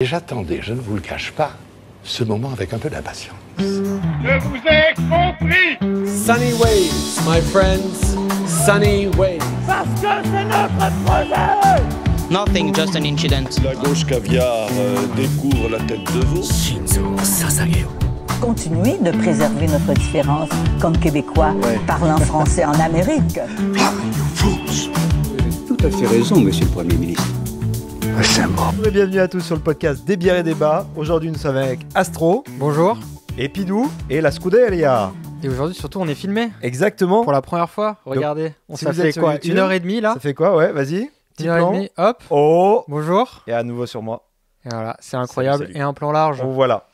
Et j'attendais, je ne vous le cache pas, ce moment avec un peu d'impatience. Je vous ai compris. Sunny ways, my friends. Sunny ways. Parce que c'est notre projet. Nothing, just an incident. La gauche caviar découvre la tête de veau. Continuer de préserver notre différence comme Québécois parlant français en Amérique. Tout à fait raison, monsieur le Premier ministre. Bonjour et bienvenue à tous sur le podcast des bières et débats. Aujourd'hui, nous sommes avec Astro. Bonjour. Et Pidou et la Scuderia. Et aujourd'hui, surtout, on est filmé. Exactement. Pour la première fois. Regardez. si Ça vous fait êtes sur quoi YouTube, 1h30 là. Ça fait quoi? Ouais, vas-y. Petit plan. 1h30. Hop. Oh. Bonjour. Et à nouveau sur moi. Et voilà, c'est incroyable. Salut. Et un plan large. Bon, voilà.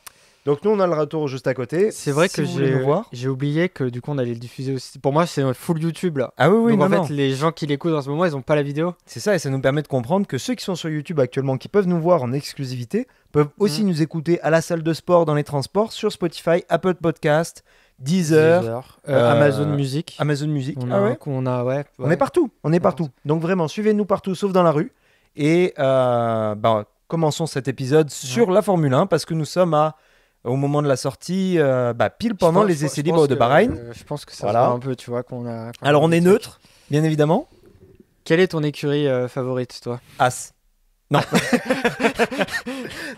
Donc nous, on a le retour juste à côté. C'est vrai Si que vous voulez nous voir. j'ai oublié que du coup, on allait le diffuser aussi. Pour moi, c'est full YouTube là. Ah oui, oui, Donc non, en non. fait, les gens qui l'écoutent en ce moment, ils ont pas la vidéo. C'est ça, et ça nous permet de comprendre que ceux qui sont sur YouTube actuellement, qui peuvent nous voir en exclusivité, peuvent aussi nous écouter à la salle de sport, dans les transports, sur Spotify, Apple Podcast, Deezer, Amazon Music. Amazon Music. On Ah ouais. ouais. On est partout, on est partout. Donc vraiment, suivez-nous partout, sauf dans la rue. Et commençons cet épisode sur la Formule 1, parce que nous sommes au moment de la sortie, pile pendant les essais libres de Bahreïn. Je pense que ça Voilà. se voit un peu, tu vois, qu'on a... Alors on est neutre, bien évidemment. Quelle est ton écurie favorite, toi? As. Non.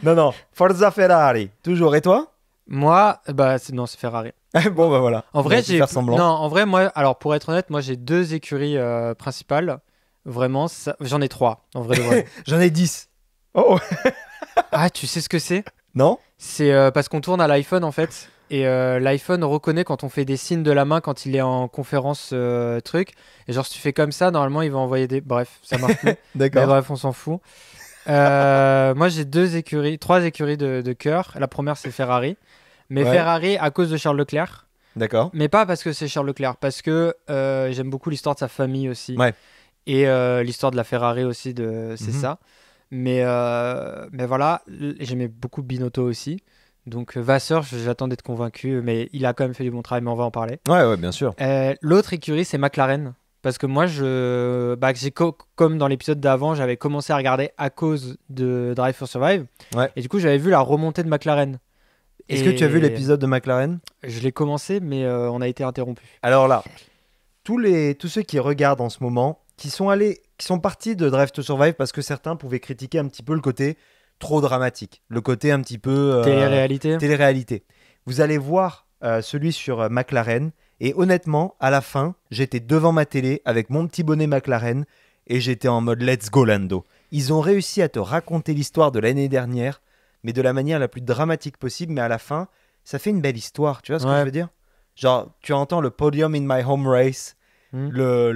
non. Forza Ferrari, toujours. Et toi? Moi, c'est Ferrari. Bon, bah voilà. En vrai, faire semblant. Non, en vrai, moi, alors pour être honnête, moi j'ai deux écuries principales. Vraiment, j'en ai trois. En vrai, de vrai. J'en ai 10. Oh. Ah, tu sais ce que c'est? Non? C'est parce qu'on tourne à l'iPhone en fait. Et l'iPhone reconnaît quand on fait des signes de la main quand il est en conférence truc. Et genre, si tu fais comme ça, normalement, il va envoyer des. Bref, ça marche plus. D'accord. Mais bref, on s'en fout. Moi, j'ai trois écuries de cœur. La première, c'est Ferrari. Mais Ouais. Ferrari à cause de Charles Leclerc. D'accord. Mais pas parce que c'est Charles Leclerc, parce que j'aime beaucoup l'histoire de sa famille aussi. Ouais. Et l'histoire de la Ferrari aussi, c'est ça. Mais voilà, j'aimais beaucoup Binotto aussi. Donc Vasseur, j'attends d'être convaincu, mais il a quand même fait du bon travail, mais on va en parler. Ouais, bien sûr. L'autre écurie, c'est McLaren. Parce que moi, comme dans l'épisode d'avant, j'avais commencé à regarder à cause de Drive for Survive. Ouais. Et du coup, j'avais vu la remontée de McLaren. Est-ce que tu as vu l'épisode de McLaren? Je l'ai commencé, mais on a été interrompu. Alors là, tous ceux qui regardent en ce moment, qui sont partis de Drive to Survive parce que certains pouvaient critiquer un petit peu le côté trop dramatique, le côté un petit peu télé-réalité. Vous allez voir celui sur McLaren, et honnêtement, à la fin, j'étais devant ma télé avec mon petit bonnet McLaren et j'étais en mode let's go Lando. Ils ont réussi à te raconter l'histoire de l'année dernière, mais de la manière la plus dramatique possible, mais à la fin, ça fait une belle histoire, tu vois ce que je veux dire? Genre, tu entends le podium in my home race, le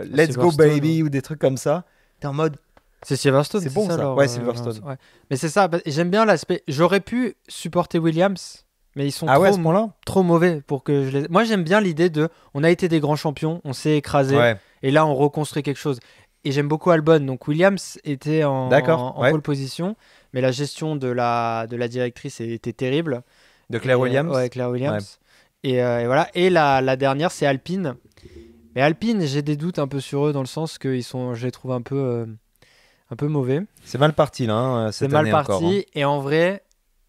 let's go baby, ou des trucs comme ça, t'es en mode... C'est Silverstone, c'est bon ça, alors, ouais, Silverstone. Ouais. Mais c'est ça, j'aime bien l'aspect. J'aurais pu supporter Williams, mais ils sont à ce point-là trop mauvais pour que je les. Moi, j'aime bien l'idée de. On a été des grands champions, on s'est écrasé, et là, on reconstruit quelque chose. Et j'aime beaucoup Albon. Donc Williams était en pole position, mais la gestion de la directrice était terrible. De Claire Williams. Ouais, Claire Williams. Ouais. Et voilà. Et la dernière, c'est Alpine. Mais Alpine, j'ai des doutes un peu sur eux dans le sens que je les trouve un peu mauvais. C'est mal parti là, cette année encore. C'est mal parti, et en vrai,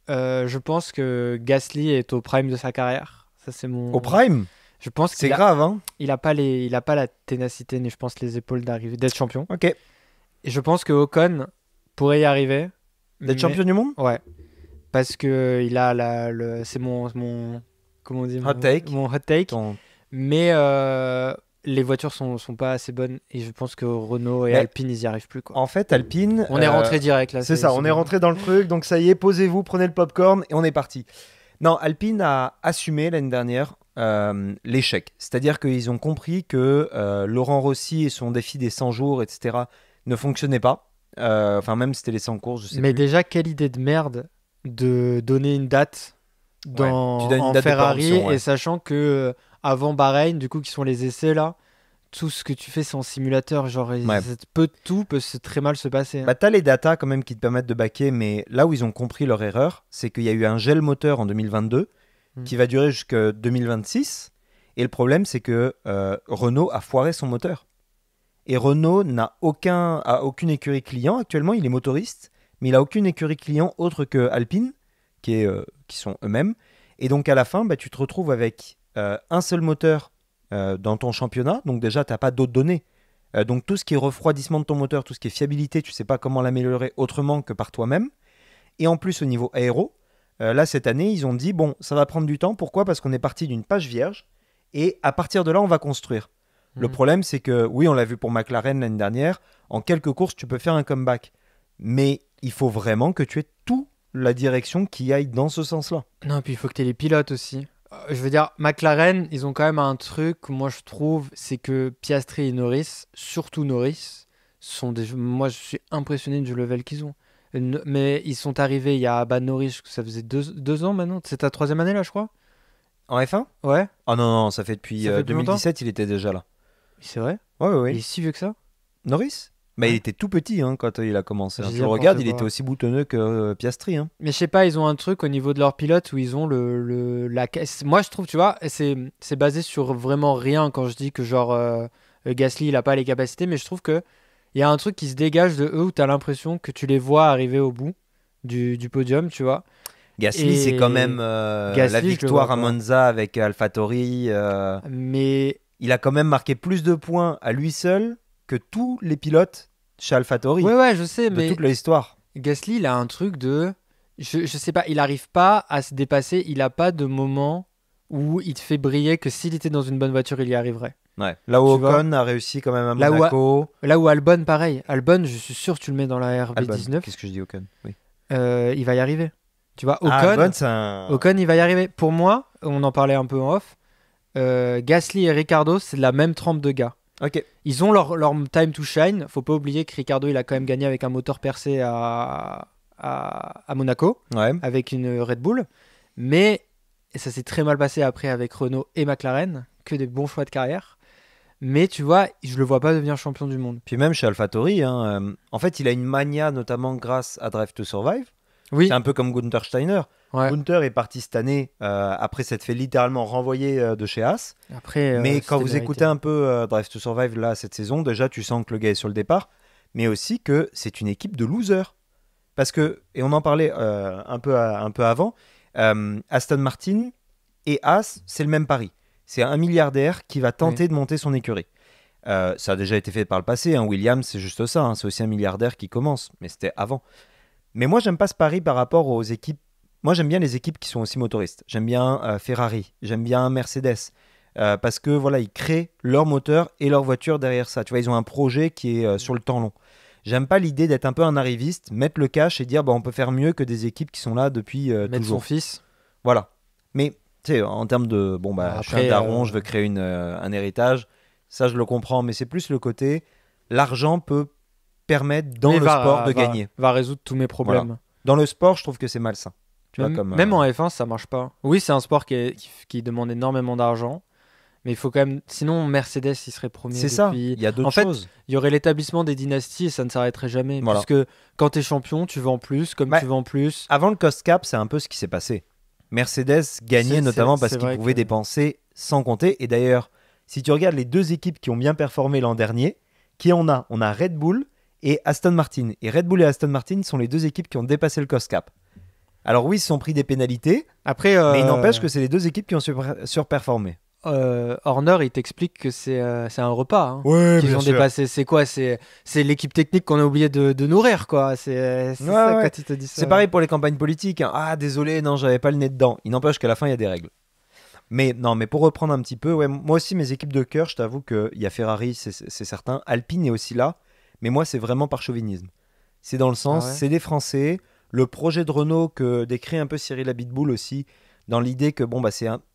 je pense que Gasly est au prime de sa carrière. Ça, c'est mon... Au prime? Je pense c'est grave, hein. Il a pas la ténacité, ni je pense les épaules d'être champion. Ok. Et je pense que Ocon pourrait y arriver. D'être champion du monde? Ouais. Parce que il a c'est mon comment on dit, hot take. Mon hot take. Mais les voitures sont pas assez bonnes, et je pense que Renault et Alpine, ils y arrivent plus, quoi. En fait, Alpine... On est rentré direct là. C'est ça, on est rentré dans le truc, donc ça y est, posez-vous, prenez le popcorn et on est parti. Non, Alpine a assumé l'année dernière l'échec. C'est-à-dire qu'ils ont compris que Laurent Rossi et son défi des 100 jours, etc., ne fonctionnaient pas. Enfin, même c'était les 100 courses, je sais Mais plus. déjà, quelle idée de merde de donner une date Tu donnes une en date de Ferrari, péremption, et sachant que avant Bahreïn, du coup, qui sont les essais là, tout ce que tu fais c'est en simulateur, genre tout peut très mal se passer. Bah, t'as les datas quand même qui te permettent de baquer, mais là où ils ont compris leur erreur, c'est qu'il y a eu un gel moteur en 2022 qui va durer jusqu'en 2026, et le problème c'est que Renault a foiré son moteur. Et Renault n'a aucune écurie client actuellement, il est motoriste, mais il n'a aucune écurie client autre que Alpine, qui sont eux-mêmes. Et donc à la fin, tu te retrouves avec un seul moteur dans ton championnat. Donc déjà, tu n'as pas d'autres données. Donc tout ce qui est refroidissement de ton moteur, tout ce qui est fiabilité, tu ne sais pas comment l'améliorer autrement que par toi-même. Et en plus, au niveau aéro, là, cette année, ils ont dit, bon, ça va prendre du temps. Pourquoi ? Parce qu'on est parti d'une page vierge. Et à partir de là, on va construire. Le problème, c'est que, oui, on l'a vu pour McLaren l'année dernière, en quelques courses, tu peux faire un comeback. Mais il faut vraiment que tu aies toute la direction qui aille dans ce sens-là. Non, puis il faut que tu aies les pilotes aussi. Je veux dire, McLaren, ils ont quand même un truc, moi je trouve, c'est que Piastri et Norris, surtout Norris, moi je suis impressionné du level qu'ils ont. Mais ils sont arrivés il y a Norris, ça faisait 2 ans maintenant. C'est ta 3e année là, je crois. En F1 ? Ouais. Ah non, ça fait depuis 2017, il était déjà là. C'est vrai ? Ouais. Il est si vieux que ça ? Norris ? Il était tout petit quand il a commencé. Tu le regardes, il était aussi boutonneux que Piastri. Mais je sais pas, ils ont un truc au niveau de leur pilote où ils ont la caisse. Moi, je trouve, tu vois, c'est basé sur vraiment rien quand je dis que genre Gasly, il a pas les capacités, mais je trouve que il y a un truc qui se dégage de eux où tu as l'impression que tu les vois arriver au bout du podium, tu vois. Gasly, c'est quand même la victoire à Monza avec AlphaTauri. Mais il a quand même marqué plus de points à lui seul que tous les pilotes chez AlphaTauri. Ouais, je sais, mais toute l'histoire. Gasly, il a un truc de... Je sais pas, il n'arrive pas à se dépasser. Il n'a pas de moment où il te fait briller que s'il était dans une bonne voiture, il y arriverait. Ouais. Là où Ocon a réussi quand même à Monaco. Là où Albon, pareil. Albon, je suis sûr que tu le mets dans la RB19. Qu'est-ce que je dis, Ocon ? Oui. Il va y arriver. Tu vois, Ocon, Albon, c'est un... Ocon, il va y arriver. Pour moi, on en parlait un peu en off, Gasly et Ricciardo, c'est la même trempe de gars. Okay. Ils ont leur time to shine. Faut pas oublier que Ricciardo, il a quand même gagné avec un moteur percé à Monaco, avec une Red Bull. Mais ça s'est très mal passé après avec Renault et McLaren. Que des bons choix de carrière. Mais tu vois, je le vois pas devenir champion du monde. Puis même chez AlphaTauri, en fait, il a une mania, notamment grâce à Drive to Survive. Oui. C'est un peu comme Gunther Steiner. Ouais. Gunther est parti cette année après s'être fait littéralement renvoyer de chez Haas. Mais quand vous écoutez un peu Drive to Survive là cette saison, déjà tu sens que le gars est sur le départ, mais aussi que c'est une équipe de losers. Parce que, et on en parlait un peu avant, Aston Martin et Haas, c'est le même pari. C'est un milliardaire qui va tenter de monter son écurie. Ça a déjà été fait par le passé. Williams, c'est juste ça. C'est aussi un milliardaire qui commence, mais c'était avant. Mais moi, j'aime pas ce pari par rapport aux équipes. Moi, j'aime bien les équipes qui sont aussi motoristes. J'aime bien Ferrari, j'aime bien Mercedes, parce que voilà, ils créent leur moteur et leur voiture derrière ça. Tu vois, ils ont un projet qui est sur le temps long. J'aime pas l'idée d'être un peu un arriviste, mettre le cash et dire on peut faire mieux que des équipes qui sont là depuis mettre toujours. Son fils. Voilà. Mais tu sais, en termes de après, je suis un daron, je veux créer un héritage. Ça, je le comprends, mais c'est plus le côté l'argent peut permettre dans le sport de gagner. Va résoudre tous mes problèmes. Voilà. Dans le sport, je trouve que c'est malsain. Tu vois, même en F1, ça marche pas. Oui, c'est un sport qui demande énormément d'argent, mais il faut quand même. Sinon, Mercedes, il serait premier. C'est ça. Il y a d'autres choses. En fait, il y aurait l'établissement des dynasties et ça ne s'arrêterait jamais. Voilà. Puisque quand tu es champion, tu vends plus, tu vends plus. Avant le cost cap, c'est un peu ce qui s'est passé. Mercedes gagnait notamment parce qu'ils pouvaient dépenser sans compter. Et d'ailleurs, si tu regardes les deux équipes qui ont bien performé l'an dernier, qui on a Red Bull et Aston Martin. Et Red Bull et Aston Martin sont les deux équipes qui ont dépassé le cost cap. Alors oui, ils se sont pris des pénalités, mais il n'empêche que c'est les deux équipes qui ont surperformé. Horner, il t'explique que c'est un repas qu'ils ont dépassé. C'est quoi ? C'est l'équipe technique qu'on a oublié de nourrir, quoi. C'est ça quand il te dit ça. C'est pareil pour les campagnes politiques. Ah, désolé, non, j'avais pas le nez dedans. Il n'empêche qu'à la fin, il y a des règles. Mais pour reprendre un petit peu, moi aussi, mes équipes de cœur, je t'avoue qu'il y a Ferrari, c'est certain. Alpine est aussi là. Mais moi, c'est vraiment par chauvinisme. C'est dans le sens, c'est des Français. Le projet de Renault que décrit un peu Cyril Abitboul aussi, dans l'idée que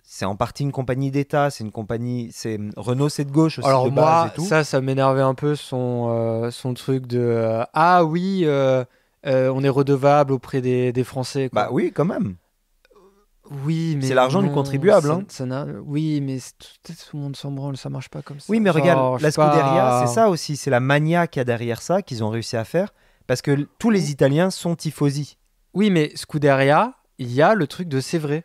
c'est en partie une compagnie d'État, c'est une compagnie, Renault c'est de gauche aussi. Alors de base et tout. Ça m'énervait un peu son truc de on est redevable auprès des Français, quoi. Bah oui, quand même. Oui, mais c'est l'argent du contribuable. Oui, mais tout le monde s'en branle, ça marche pas comme ça. Oui, mais regarde, la Scuderia, c'est ça aussi, c'est la mania qu'il y a derrière ça qu'ils ont réussi à faire, parce que tous les Italiens sont tifosi. Oui, mais Scuderia, il y a le truc de c'est vrai.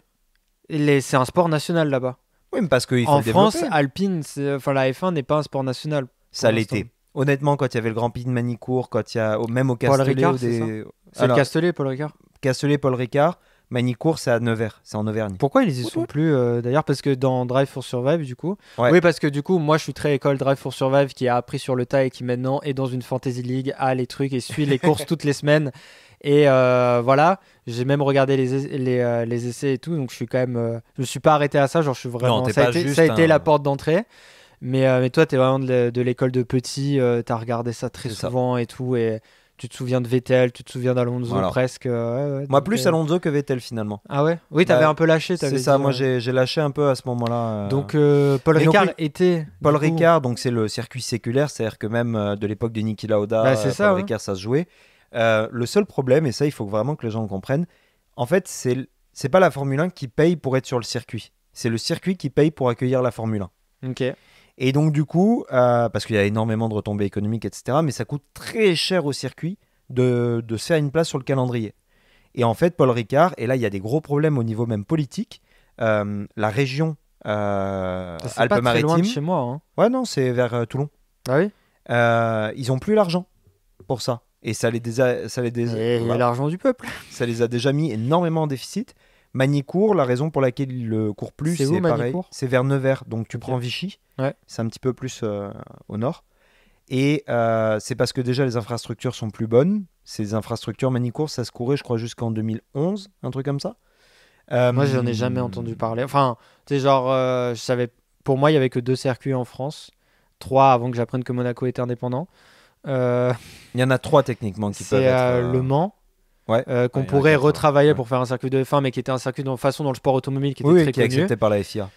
C'est un sport national là-bas. Oui, mais parce qu'il faut en le développer. France, Alpine, la F1 n'est pas un sport national. Ça l'était. Honnêtement, quand il y avait le Grand Prix de Manicourt, quand il y a même au Castellet... Paul Ricard, c'est le Castellet, Paul Ricard. Castellet, Paul Ricard. Manicourt, c'est à Nevers, c'est en Auvergne. Pourquoi ils y sont plus d'ailleurs? Parce que dans Drive for Survive, du coup. Ouais. Oui, parce que du coup, moi, je suis très école Drive for Survive qui a appris sur le tas et qui maintenant est dans une Fantasy League, a les trucs et suit les courses toutes les semaines. Et voilà, j'ai même regardé les essais et tout, donc je suis quand même. Je me suis pas arrêté à ça, genre je suis vraiment. Non, ça a été la porte d'entrée. Mais toi, t'es vraiment de l'école de petit, t'as regardé ça très souvent et tout. Et tu te souviens de Vettel, tu te souviens d'Alonso presque. Moi, plus Alonso que Vettel finalement. Ah ouais? Oui, t'avais un peu lâché. C'est ça, moi j'ai lâché un peu à ce moment-là. Donc Paul Ricard était. Paul Ricard, donc c'est le circuit séculaire, c'est-à-dire que même de l'époque de Niki Lauda, Paul Ricard, ça se jouait. Le seul problème, et ça il faut vraiment que les gens le comprennent, en fait, c'est pas la Formule 1 qui paye pour être sur le circuit. C'est le circuit qui paye pour accueillir la Formule 1. Ok. Et donc du coup, parce qu'il y a énormément de retombées économiques, etc., mais ça coûte très cher au circuit de se faire une place sur le calendrier. Et en fait, Paul Ricard, et là il y a des gros problèmes au niveau même politique, la région Alpes-Maritimes... C'est pas très loin de chez moi. Hein. Ouais, non, c'est vers Toulon. Ah oui. Ils ont plus l'argent pour ça. Et ça les il y a l'argent du peuple. Ça les a déjà mis énormément en déficit. Manicourt, la raison pour laquelle il ne court plus, c'est pareil. C'est vers Nevers. Donc tu prends Vichy. Ouais. C'est un petit peu plus au nord. Et c'est parce que déjà les infrastructures sont plus bonnes. Ces infrastructures Manicourt, ça se courait, je crois, jusqu'en 2011, un truc comme ça. Moi, j'en ai jamais entendu parler. Enfin, tu sais, genre, je savais. Pour moi, il y avait que 2 circuits en France, 3 avant que j'apprenne que Monaco était indépendant. Il y en a 3 techniquement qui peuvent être. Le Mans. Ouais. Qu'on pourrait retravailler pour faire un circuit de F1, mais qui était un circuit de façon dans le sport automobile qui était très qui est accepté par la FIA.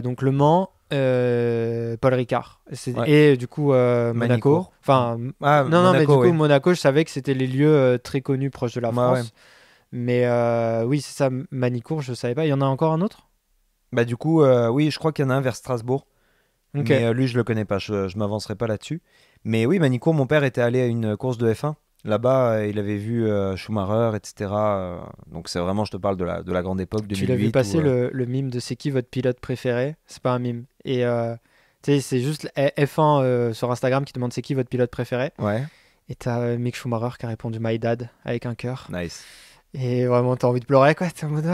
Donc le Mans, Paul Ricard et du coup Monaco. Enfin, Monaco, mais du coup Monaco, je savais que c'était les lieux très connus proches de la France. Ouais. Mais oui, c'est ça, Manicourt, je savais pas. Il y en a encore un autre? Bah du coup, oui, je crois qu'il y en a un vers Strasbourg. Okay. Mais lui, je le connais pas. Je m'avancerai pas là-dessus. Mais oui, Manicourt, mon père était allé à une course de F1. Là-bas, il avait vu Schumacher, etc. Donc c'est vraiment, je te parle de la grande époque 2008. Tu l'as vu passer le mime de c'est qui votre pilote préféré? C'est pas un mime. Et tu sais, c'est juste F1 sur Instagram qui demande c'est qui votre pilote préféré. Ouais. Et t'as Mick Schumacher qui a répondu My Dad avec un cœur. Nice. Et vraiment, t'as envie de pleurer, quoi. T'es en mode...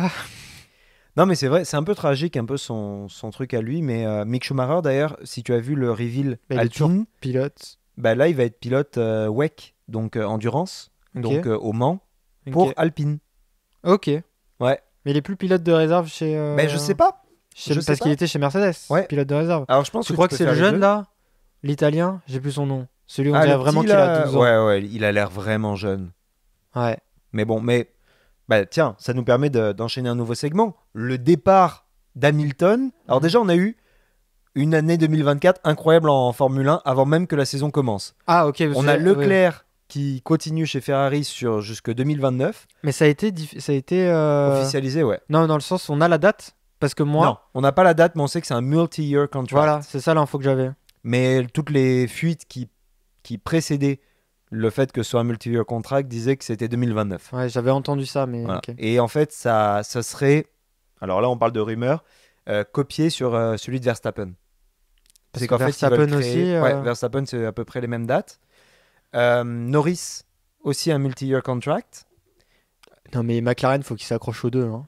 Non, mais c'est vrai, c'est un peu tragique, un peu son truc à lui. Mais Mick Schumacher, d'ailleurs, si tu as vu le reveal Alpine, pilote. Bah là, il va être pilote WEC, donc endurance, donc au Mans, pour Alpine. Ok. Ouais. Mais il est plus pilote de réserve chez. Mais je sais pas. Parce qu'il était chez Mercedes. Ouais. Pilote de réserve. Alors je pense. Tu crois que c'est le jeune là, l'italien? J'ai plus son nom. Celui où on dirait vraiment qu'il a 12 ans. Ouais, il a l'air vraiment jeune. Ouais. Mais bon, bah tiens, ça nous permet d'enchaîner un nouveau segment. Le départ d'Hamilton. Alors déjà, on a eu une année 2024 incroyable en Formule 1 avant même que la saison commence. Ah ok. On a Leclerc qui continue chez Ferrari jusque 2029. Mais ça a été officialisé, ouais. Non, dans le sens on a la date parce que moi. Non, on n'a pas la date, mais on sait que c'est un multi-year contract. Voilà, c'est ça l'info que j'avais. Mais toutes les fuites qui précédaient le fait que ce soit un multi-year contract disaient que c'était 2029. Ouais, j'avais entendu ça, mais. Voilà. Okay. Et en fait, ça serait. Alors là, on parle de rumeurs. Copié sur celui de Verstappen. C'est qu'en fait, Verstappen aussi. Ouais, Verstappen, c'est à peu près les mêmes dates. Norris, aussi un multi-year contract. Non, mais McLaren, faut qu'ils s'accrochent aux deux. Hein.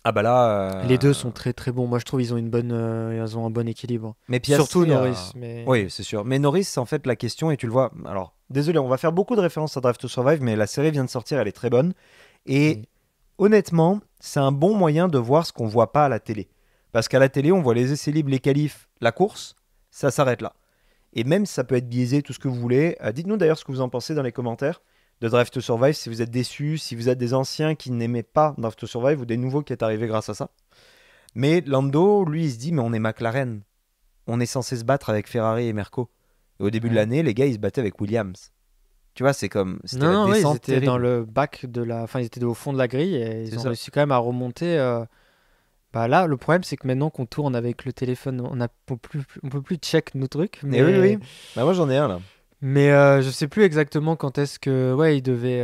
Ah bah là. Les deux sont très très bons. Moi, je trouve ils ont ils ont un bon équilibre. Mais Piastri, surtout Norris. Mais... Oui, c'est sûr. Mais Norris, en fait, la question, et tu le vois. Alors, désolé, on va faire beaucoup de références à Drive to Survive, mais la série vient de sortir, elle est très bonne. Et honnêtement, c'est un bon moyen de voir ce qu'on voit pas à la télé. Parce qu'à la télé, on voit les essais libres, les qualifs, la course, ça s'arrête là. Et même si ça peut être biaisé, tout ce que vous voulez, dites-nous d'ailleurs ce que vous en pensez dans les commentaires de Drive to Survive, si vous êtes déçus, si vous êtes des anciens qui n'aimaient pas Drive to Survive ou des nouveaux qui êtes arrivés grâce à ça. Mais Lando, lui, il se dit, mais on est McLaren. On est censé se battre avec Ferrari et Merco. Et au début de l'année, les gars, ils se battaient avec Williams. Tu vois, c'est comme... C'était non, la descente ils étaient terrible. Dans le bac de la... Enfin, ils étaient au fond de la grille et ils ont réussi quand même à remonter... Bah là, le problème, c'est que maintenant qu'on tourne avec le téléphone, on peut plus check nos trucs. Mais oui. Bah moi, j'en ai un, là. Mais je sais plus exactement quand est-ce que... Ouais, ils devaient...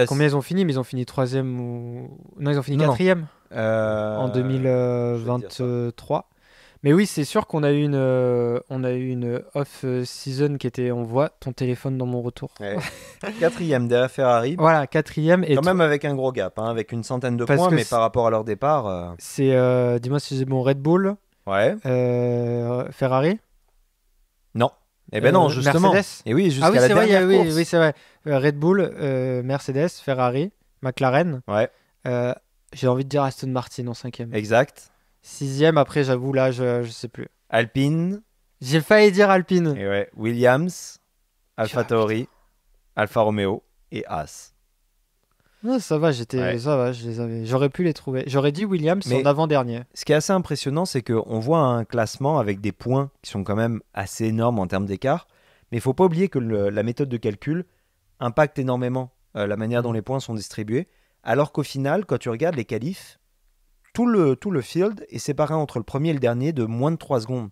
combien ils ont fini? Mais ils ont fini 3e ou... Non, ils ont fini 4e en 2023. Mais oui, c'est sûr qu'on a eu une off-season qui était, on voit ton téléphone dans mon retour. Ouais. 4e derrière Ferrari. Voilà, 4e. Et quand même avec un gros gap, hein, avec une centaine de points, mais par rapport à leur départ. C'est, dis-moi si j'ai bon, Red Bull. Ouais. Ferrari. Non. Eh ben non, justement. Mercedes. Et oui, jusqu'à la dernière course. Oui, c'est vrai. Red Bull, Mercedes, Ferrari, McLaren. Ouais. J'ai envie de dire Aston Martin en 5e. Exact. 6e, après, j'avoue, là, je sais plus. Alpine. J'ai failli dire Alpine. Et ouais. Williams, AlphaTauri, Alfa Romeo et Haas. Non, ça va, je les avais. J'aurais pu les trouver. J'aurais dit Williams en avant-dernier. Ce qui est assez impressionnant, c'est qu'on voit un classement avec des points qui sont quand même assez énormes en termes d'écart. Mais il ne faut pas oublier que la méthode de calcul impacte énormément la manière dont les points sont distribués. Alors qu'au final, quand tu regardes les qualifs, tout le field est séparé entre le premier et le dernier de moins de 3 secondes.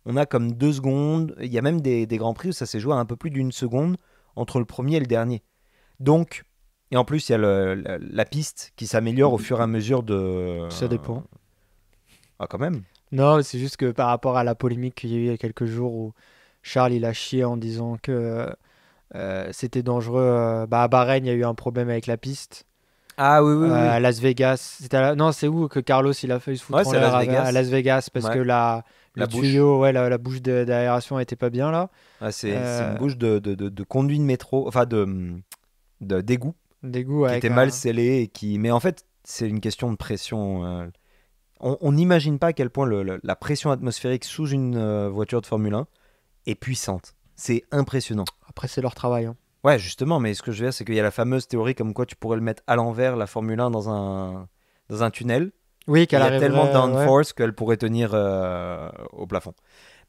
On a comme 2 secondes. Il y a même des grands prix où ça s'est joué à un peu plus d'1 seconde entre le premier et le dernier. Donc, et en plus, il y a la piste qui s'améliore au fur et à mesure de... Ça dépend. Ah, quand même. Non, c'est juste que par rapport à la polémique qu'il y a eu il y a quelques jours où Charles, il a chié en disant que c'était dangereux. À Bahreïn, il y a eu un problème avec la piste. Ah oui. À Las Vegas. Non, c'est où que Carlos, il a failli se foutre en l'air à Las Vegas parce que la tuyau, la bouche d'aération n'était pas bien là. Ah, c'est une bouche de conduit de métro, enfin d'égout. D'égout, qui était mal scellé mais en fait c'est une question de pression. On n'imagine pas à quel point la pression atmosphérique sous une voiture de Formule 1 est puissante. C'est impressionnant. Après, c'est leur travail. Hein. Ouais, justement, mais ce que je veux dire, c'est qu'il y a la fameuse théorie comme quoi tu pourrais le mettre à l'envers, la Formule 1 dans un tunnel. Oui, qu'elle arriverait. Il y a tellement de downforce qu'elle pourrait tenir au plafond.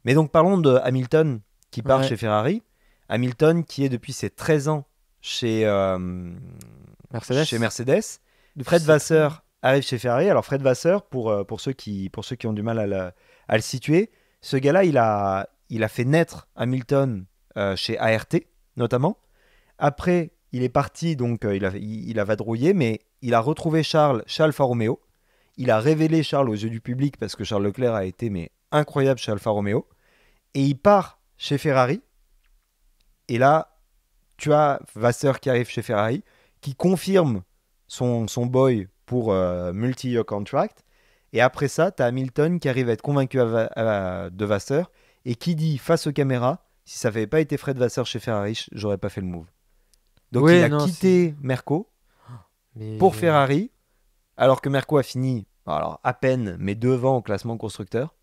Mais donc parlons de Hamilton qui part chez Ferrari. Hamilton qui est depuis ses 13 ans chez Mercedes. Fred Vasseur arrive chez Ferrari. Alors Fred Vasseur, pour ceux qui ont du mal à le situer, ce gars-là, il a fait naître Hamilton chez ART notamment. Après, il est parti, donc il a vadrouillé, mais il a retrouvé Charles chez Alfa Romeo. Il a révélé Charles aux yeux du public parce que Charles Leclerc a été incroyable chez Alfa Romeo. Et il part chez Ferrari. Et là, tu as Vasseur qui arrive chez Ferrari, qui confirme son boy pour multi-year contract. Et après ça, tu as Hamilton qui arrive à être convaincu de Vasseur et qui dit face aux caméras, si ça n'avait pas été Fred Vasseur chez Ferrari, j'aurais pas fait le move. Donc il a quitté Merco pour Ferrari, alors que Merco a fini à peine, mais devant au classement constructeur.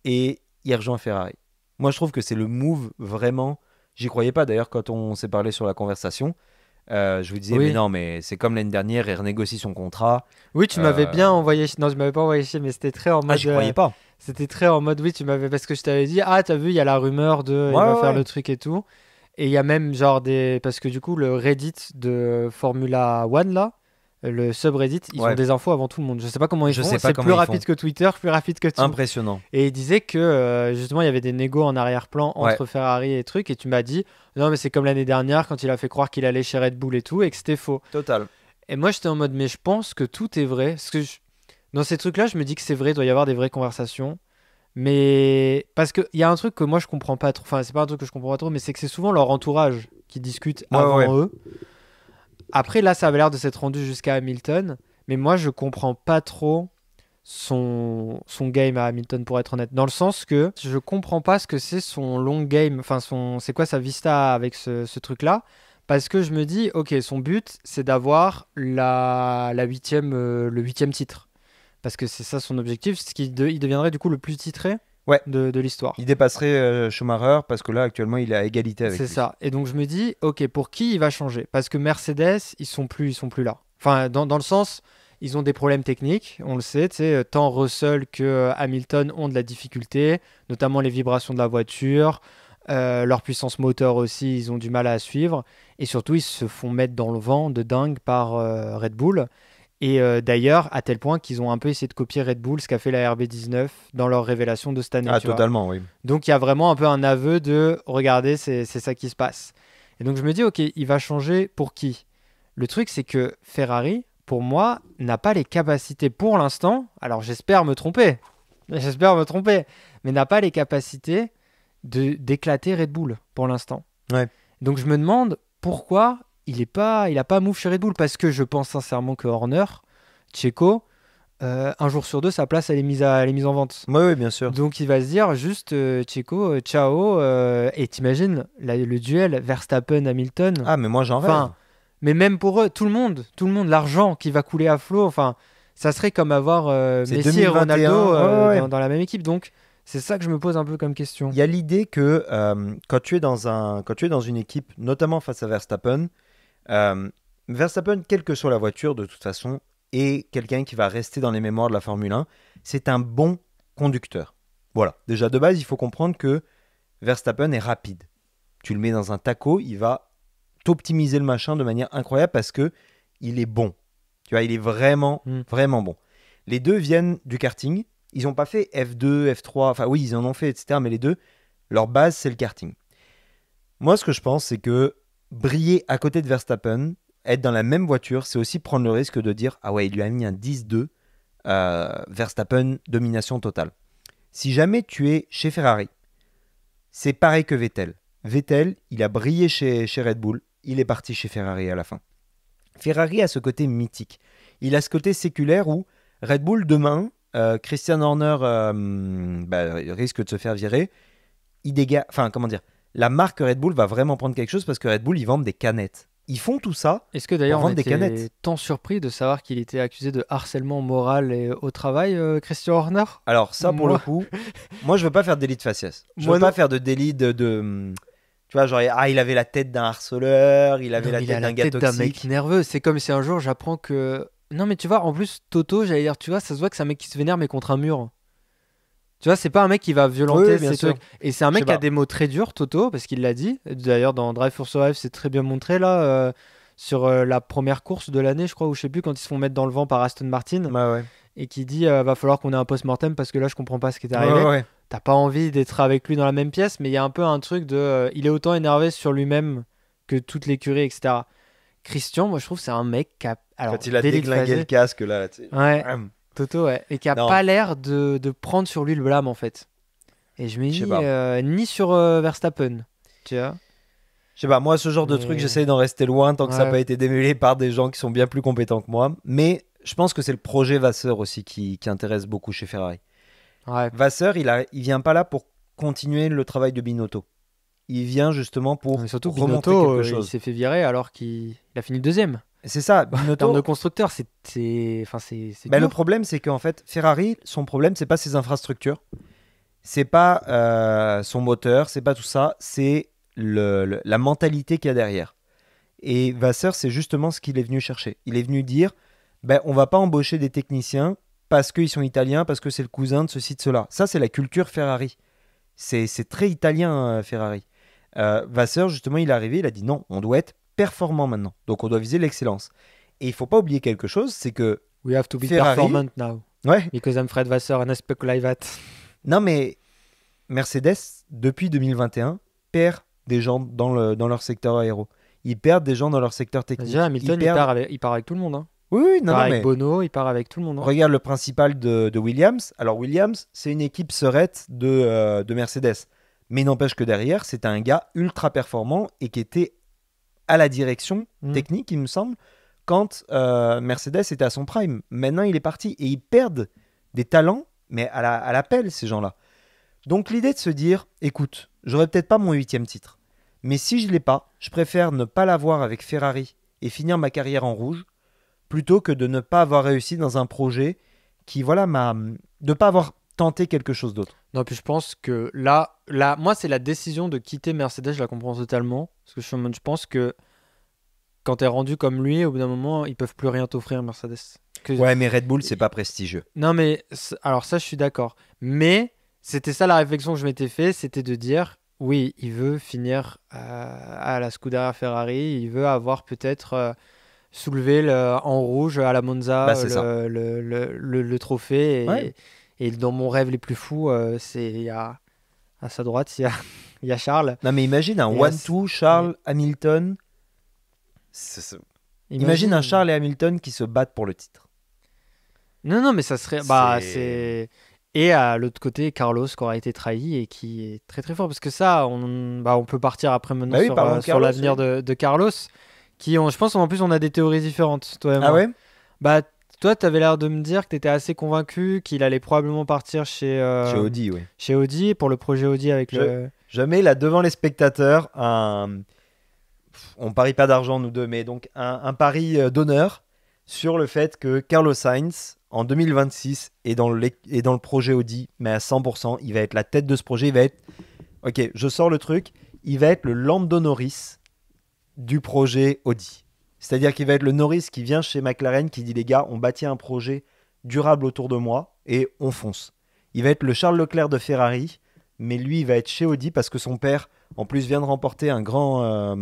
Et il rejoint Ferrari. Moi, je trouve que c'est le move vraiment... J'y croyais pas d'ailleurs quand on s'est parlé sur la conversation. Je vous disais, mais non, mais c'est comme l'année dernière, il renégocie son contrat. Oui, tu m'avais bien envoyé... Non, je m'avais pas envoyé chier, mais c'était très en mode... Ah, j'y croyais pas. C'était très en mode, oui, tu m'avais... Parce que je t'avais dit, t'as vu, il y a la rumeur de... il va faire le truc et tout. Et il y a même genre des... Parce que du coup, le Reddit de Formula One, là, le subreddit, ils ont des infos avant tout le monde. Je sais pas comment ils font. C'est plus rapide que Twitter, plus rapide que tout. Impressionnant. Et il disait que justement, il y avait des négos en arrière-plan entre Ferrari et trucs. Et tu m'as dit, non, mais c'est comme l'année dernière quand il a fait croire qu'il allait chez Red Bull et tout, et que c'était faux. Total. Et moi, j'étais en mode, mais je pense que tout est vrai. Parce que dans ces trucs-là, je me dis que c'est vrai, il doit y avoir des vraies conversations. Mais parce qu'il y a un truc que moi, je comprends pas trop. Enfin, c'est pas un truc que je comprends pas trop, mais c'est que c'est souvent leur entourage qui discute avant eux. Après, là, ça avait l'air de s'être rendu jusqu'à Hamilton. Mais moi, je comprends pas trop son game à Hamilton, pour être honnête. Dans le sens que je comprends pas ce que c'est son long game. Enfin, c'est quoi sa vista avec ce truc-là. Parce que je me dis, ok, son but, c'est d'avoir le 8e titre. Parce que c'est ça son objectif. Il deviendrait du coup le plus titré de l'histoire. Il dépasserait Schumacher parce que là, actuellement, il est à égalité avec lui. C'est ça. Et donc, je me dis, ok, pour qui il va changer? Parce que Mercedes, ils sont plus là. Enfin, dans le sens, ils ont des problèmes techniques, on le sait. Tant Russell que Hamilton ont de la difficulté, notamment les vibrations de la voiture, leur puissance moteur aussi, ils ont du mal à suivre. Et surtout, ils se font mettre dans le vent de dingue par Red Bull. Et d'ailleurs, à tel point qu'ils ont un peu essayé de copier Red Bull, ce qu'a fait la RB19 dans leur révélation de cette année. Ah, totalement, oui. Donc, il y a vraiment un peu un aveu de « Regardez, c'est ça qui se passe ». Et donc, je me dis « Ok, il va changer pour qui ?» Le truc, c'est que Ferrari, pour moi, n'a pas les capacités pour l'instant, alors j'espère me tromper, j'espère me tromper, mais n'a pas les capacités d'éclater Red Bull pour l'instant. Ouais. Donc je me demande pourquoi il a pas move chez Red Bull, parce que je pense sincèrement que Horner, Checo, un jour sur deux, sa place elle est mise en vente. Oui, bien sûr. Donc il va se dire juste Checo, ciao, et t'imagines le duel Verstappen-Hamilton. Ah, mais moi j'en rêve. Mais même pour eux, tout le monde, l'argent qui va couler à flot, enfin, ça serait comme avoir Messi 2021, et Ronaldo dans la même équipe. Donc c'est ça que je me pose un peu comme question. Il y a l'idée que quand tu es dans une équipe, notamment face à Verstappen, Verstappen, quelle que soit la voiture, de toute façon, est quelqu'un qui va rester dans les mémoires de la Formule 1. C'est un bon conducteur. Voilà. Déjà, de base, il faut comprendre que Verstappen est rapide. Tu le mets dans un taco, il va t'optimiser le machin de manière incroyable parce que il est bon. Tu vois, il est vraiment, vraiment bon. Les deux viennent du karting. Ils n'ont pas fait F2, F3. Enfin, oui, ils en ont fait, etc. Mais les deux, leur base, c'est le karting. Moi, ce que je pense, c'est que briller à côté de Verstappen, être dans la même voiture, c'est aussi prendre le risque de dire « Ah ouais, il lui a mis un 10-2, Verstappen, domination totale. » Si jamais tu es chez Ferrari, c'est pareil que Vettel. Vettel, il a brillé chez Red Bull, il est parti chez Ferrari à la fin. Ferrari a ce côté mythique. Il a ce côté séculaire où Red Bull, demain, Christian Horner risque de se faire virer. Il dégage, enfin, comment dire, la marque Red Bull va vraiment prendre quelque chose parce que Red Bull, ils vendent des canettes. Ils font tout ça. Est-ce que d'ailleurs pour on vendre des canettes. était tant surpris de savoir qu'il était accusé de harcèlement moral et au travail, Christian Horner? Alors ça, pour le coup, moi je veux pas faire de délit de faciès. Je veux pas faire de délit de tu vois, genre il avait la tête d'un harceleur, il avait la tête d'un gars toxique. D'un mec nerveux. C'est comme si un jour j'apprends que non mais tu vois, en plus Toto, j'allais dire, tu vois, ça se voit que c'est un mec qui se vénère mais contre un mur. Tu vois, c'est pas un mec qui va violenter ses trucs. Et c'est un mec qui a des mots très durs, Toto, parce qu'il l'a dit. D'ailleurs, dans Drive for Survive, c'est très bien montré là, sur la première course de l'année, je crois, ou je sais plus, quand ils se font mettre dans le vent par Aston Martin. Ouais. Et qui dit va falloir qu'on ait un post-mortem parce que là, je comprends pas ce qui est arrivé. Ouais. T'as pas envie d'être avec lui dans la même pièce, mais il y a un peu un truc de. Il est autant énervé sur lui-même que toute l'écurie, etc. Christian, moi, je trouve que c'est un mec qui a. Alors, quand il a déglingué le casque là, tu sais. Ouais. Toto, ouais. Et qui a pas l'air de prendre sur lui le blâme, en fait. Et je me dis, ni sur Verstappen, tu vois. Je sais pas, moi, ce genre de truc, j'essaie d'en rester loin tant que ça n'a pas été démêlé par des gens qui sont bien plus compétents que moi. Mais je pense que c'est le projet Vasseur aussi qui intéresse beaucoup chez Ferrari. Ouais. Vasseur, il vient pas là pour continuer le travail de Binotto. Il vient justement pour surtout remontrer Binotto, quelque chose. Il s'est fait virer alors qu'il a fini deuxième. C'est ça, Binotto. En termes de constructeur, c'est le problème, c'est qu'en fait, Ferrari, son problème, c'est pas ses infrastructures, c'est pas son moteur, c'est pas tout ça, c'est la mentalité qu'il y a derrière. Et Vasseur, c'est justement ce qu'il est venu chercher. Il est venu dire, on va pas embaucher des techniciens parce qu'ils sont italiens, parce que c'est le cousin de ceci, de cela. Ça, c'est la culture Ferrari. C'est très italien, Ferrari. Vasseur, justement, il est arrivé, il a dit non, on doit être performant maintenant. Donc on doit viser l'excellence. Et il faut pas oublier quelque chose, c'est que we have to be Ferrari, performant now. Ouais. Because I'm Fred Vasseur and I speak like that. Non mais Mercedes, depuis 2021, perd des gens dans leur secteur aéro. Ils perdent des gens dans leur secteur technique. Déjà, Hamilton, il part avec tout le monde. Hein. Oui, il part avec Bono, il part avec tout le monde. Hein. Regarde le principal de Williams. Alors Williams, c'est une équipe sereine de Mercedes. Mais n'empêche que derrière, c'était un gars ultra performant et qui était à la direction technique, il me semble, quand Mercedes était à son prime. Maintenant, il est parti et ils perdent des talents, mais à la pelle, ces gens-là. Donc, l'idée de se dire, écoute, j'aurais peut-être pas mon 8e titre, mais si je l'ai pas, je préfère ne pas l'avoir avec Ferrari et finir ma carrière en rouge, plutôt que de ne pas avoir réussi dans un projet qui, de pas avoir tenté quelque chose d'autre. Non, puis je pense que là, moi, c'est la décision de quitter Mercedes, je la comprends totalement. Parce que je pense que quand t'es rendu comme lui, au bout d'un moment, ils peuvent plus rien t'offrir, Mercedes. Ouais, mais Red Bull, c'est pas prestigieux. Non, mais alors ça, je suis d'accord. Mais c'était ça la réflexion que je m'étais fait, c'était de dire, oui, il veut finir à la Scuderia Ferrari, il veut avoir peut-être soulevé en rouge à la Monza le trophée. Et dans mon rêve les plus fous, à sa droite, il y a Charles. Non, mais imagine un 1-2, Charles, Hamilton. Imagine un Charles et Hamilton qui se battent pour le titre. Non, mais ça serait. Et à l'autre côté, Carlos qui aura été trahi et qui est très très fort. Parce que ça, on peut partir après maintenant sur l'avenir de Carlos. Je pense qu'en plus, on a des théories différentes, toi et moi. Ah ouais? Bah, toi, tu avais l'air de me dire que tu étais assez convaincu qu'il allait probablement partir chez Audi, oui. Chez Audi, pour le projet Audi avec Je mets là devant les spectateurs on parie pas d'argent nous deux, mais donc un pari d'honneur sur le fait que Carlos Sainz en 2026 est dans le projet Audi, mais à 100%, il va être la tête de ce projet. Il va être, ok, je sors le truc, il va être le Lando Norris du projet Audi. C'est-à-dire qu'il va être le Norris qui vient chez McLaren, qui dit les gars, on bâtit un projet durable autour de moi et on fonce. Il va être le Charles Leclerc de Ferrari, mais lui, il va être chez Audi parce que son père, en plus, vient de remporter un grand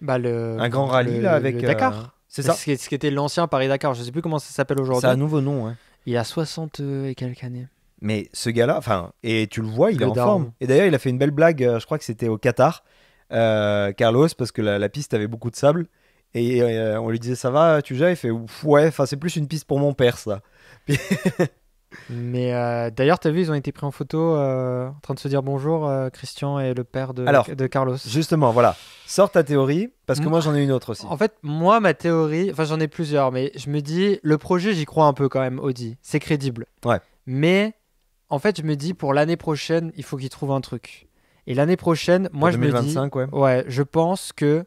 rallye là, avec le Dakar. C'est ça. Ce qui était l'ancien Paris-Dakar. Je ne sais plus comment ça s'appelle aujourd'hui. C'est un nouveau nom. Hein. Il a 60 et quelques années. Mais ce gars-là, et tu le vois, il est en forme. Et d'ailleurs, il a fait une belle blague, je crois que c'était au Qatar, Carlos, parce que la piste avait beaucoup de sable. Et on lui disait, ça va, tu gères? Il fait, ouais, c'est plus une piste pour mon père, ça. Mais d'ailleurs, tu as vu, ils ont été pris en photo en train de se dire bonjour, Christian et le père de Carlos. Justement, voilà. Sors ta théorie, parce que moi, j'en ai une autre aussi. En fait, moi, ma théorie, j'en ai plusieurs, mais je me dis, le projet, j'y crois un peu quand même, Audi. C'est crédible. Ouais. Mais en fait, je me dis, pour l'année prochaine, il faut qu'ils trouvent un truc. Et l'année prochaine, moi, je 2025, me dis... Ouais, je pense que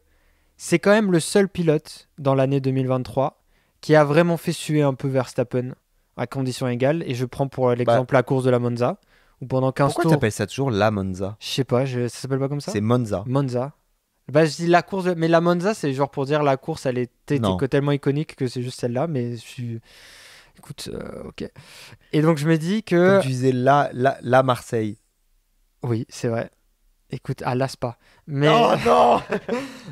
c'est quand même le seul pilote dans l'année 2023 qui a vraiment fait suer un peu Verstappen à conditions égales. Et je prends pour l'exemple la course de la Monza, où pendant 15 Pourquoi tours... t'appelles ça toujours la Monza? Je sais pas, ça s'appelle pas comme ça? C'est Monza. Monza. Je dis la course, mais la Monza, c'est genre pour dire la course, elle était tellement iconique que c'est juste celle-là, mais je suis... Écoute, ok. Et donc je me dis que... Comme tu disais la Marseille. Oui, c'est vrai. Écoute, à l'ASPA. Mais... non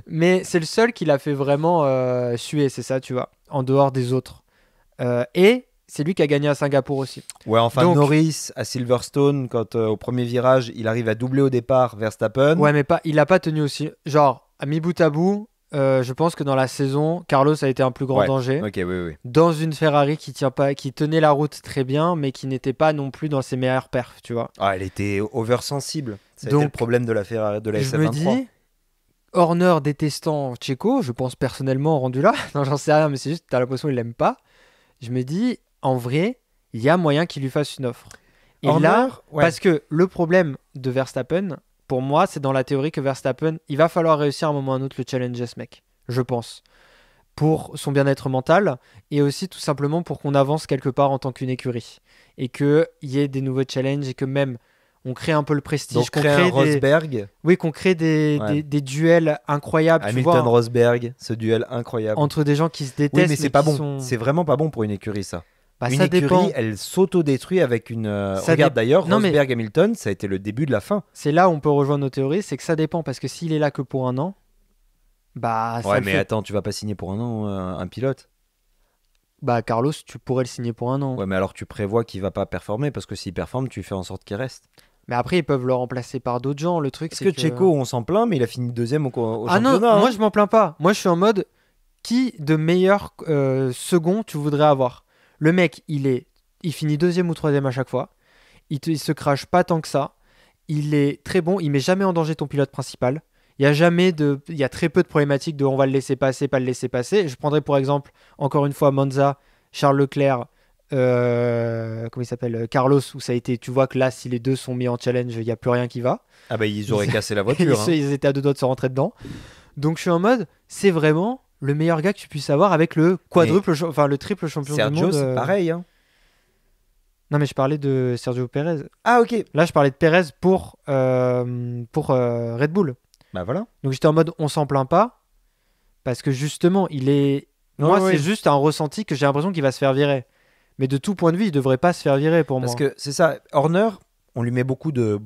Mais c'est le seul qui l'a fait vraiment suer, c'est ça, tu vois, en dehors des autres. Et c'est lui qui a gagné à Singapour aussi. Ouais, enfin, donc, Norris à Silverstone, quand au premier virage, il arrive à doubler au départ Verstappen. Ouais, mais il a pas tenu aussi. Genre, à mi bout à bout, je pense que dans la saison, Carlos a été un plus grand danger. Ok, oui. Dans une Ferrari qui tenait la route très bien, mais qui n'était pas non plus dans ses meilleurs perfs, tu vois. Ah, elle était oversensible. Ça a été le problème de la Ferrari, de la SF23. Je me dis, Horner détestant Checo, je pense personnellement rendu là, non, j'en sais rien, mais c'est juste, t'as l'impression qu'il l'aime pas. Je me dis, en vrai, il y a moyen qu'il lui fasse une offre. Et Horner, là, parce que le problème de Verstappen, pour moi, c'est dans la théorie que Verstappen, il va falloir réussir à un moment ou à un autre le challenger ce mec, je pense. Pour son bien-être mental et aussi tout simplement pour qu'on avance quelque part en tant qu'une écurie. Et qu'il y ait des nouveaux challenges et que même on crée un peu le prestige. Donc qu'on crée un Rosberg. Oui, qu'on crée des duels incroyables. Hamilton-Rosberg, ce duel incroyable. Entre des gens qui se détestent. Oui, mais c'est pas bon. C'est vraiment pas bon pour une écurie, ça. Bah, une ça écurie, dépend. elle s'auto-détruit avec une... Regarde d'ailleurs, Rosberg-Hamilton, ça a été le début de la fin. C'est là où on peut rejoindre nos théories, c'est que ça dépend, parce que s'il est là que pour un an, bah... Ouais, mais attends, tu vas pas signer pour un an un pilote? Bah Carlos, tu pourrais le signer pour un an. Ouais, mais alors tu prévois qu'il va pas performer, parce que s'il performe, tu fais en sorte qu'il reste. Mais après, ils peuvent le remplacer par d'autres gens, le truc, c'est que... Checo, on s'en plaît, mais il a fini deuxième au championnat. Non, moi je m'en plains pas. Moi je suis en mode, qui de meilleur second tu voudrais avoir? Le mec, il finit deuxième ou troisième à chaque fois. Il se crache pas tant que ça. Il est très bon. Il met jamais en danger ton pilote principal. Il y a très peu de problématiques de on va le laisser passer, pas le laisser passer. Je prendrais pour exemple, encore une fois, Monza, Charles Leclerc, comment il s'appelle, Carlos, où ça a été, tu vois que là, si les deux sont mis en challenge, il n'y a plus rien qui va. Ah bah ils auraient cassé la voiture. Ils étaient à deux doigts de se rentrer dedans. Donc je suis en mode, c'est vraiment le meilleur gars que tu puisses avoir avec le le triple champion du monde. Sergio, c'est pareil. Hein. Non, mais je parlais de Sergio Pérez. Ah, ok. Là, je parlais de Pérez pour Red Bull. Bah voilà. Donc j'étais en mode, on s'en plaint pas, parce que justement, c'est juste un ressenti que j'ai l'impression qu'il va se faire virer. Mais de tout point de vue, il devrait pas se faire virer pour moi. Parce que c'est ça, Horner, on lui met beaucoup de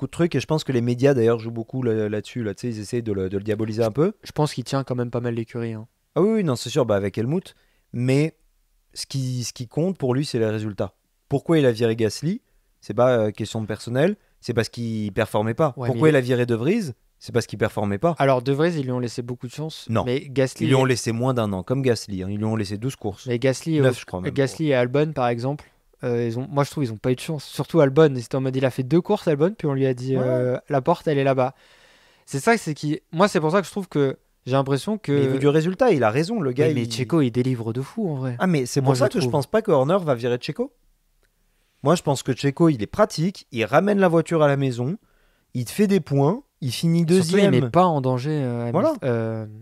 trucs, et je pense que les médias d'ailleurs jouent beaucoup là-dessus. Là, ils essayent de le diaboliser un peu. Je pense qu'il tient quand même pas mal l'écurie. Hein. Ah oui, non, c'est sûr, avec Helmut. Mais ce qui compte pour lui, c'est les résultats. Pourquoi il a viré Gasly? C'est pas question de personnel, c'est parce qu'il performait pas. Ouais, pourquoi il a viré De Vries? C'est parce qu'il performait pas. Alors De Vries, ils lui ont laissé beaucoup de chance. Non, mais Gasly, ils lui ont laissé moins d'un an, comme Gasly. Hein. Ils lui ont laissé 12 courses. Mais Gasly, 9, je crois même. Gasly et Albon, par exemple, moi je trouve ils ont pas eu de chance. Surtout Albon, c'était en mode il a fait 2 courses Albon, puis on lui a dit la porte elle est là-bas. C'est ça, moi c'est pour ça que je trouve que j'ai l'impression que. Mais il veut du résultat, il a raison, le gars. Mais Checo il délivre de fou en vrai. Ah mais c'est pour ça que je pense pas que Horner va virer Checo. Moi je pense que Checo il est pratique, il ramène la voiture à la maison, il te fait des points, il finit deuxième. Surtout, il met pas en danger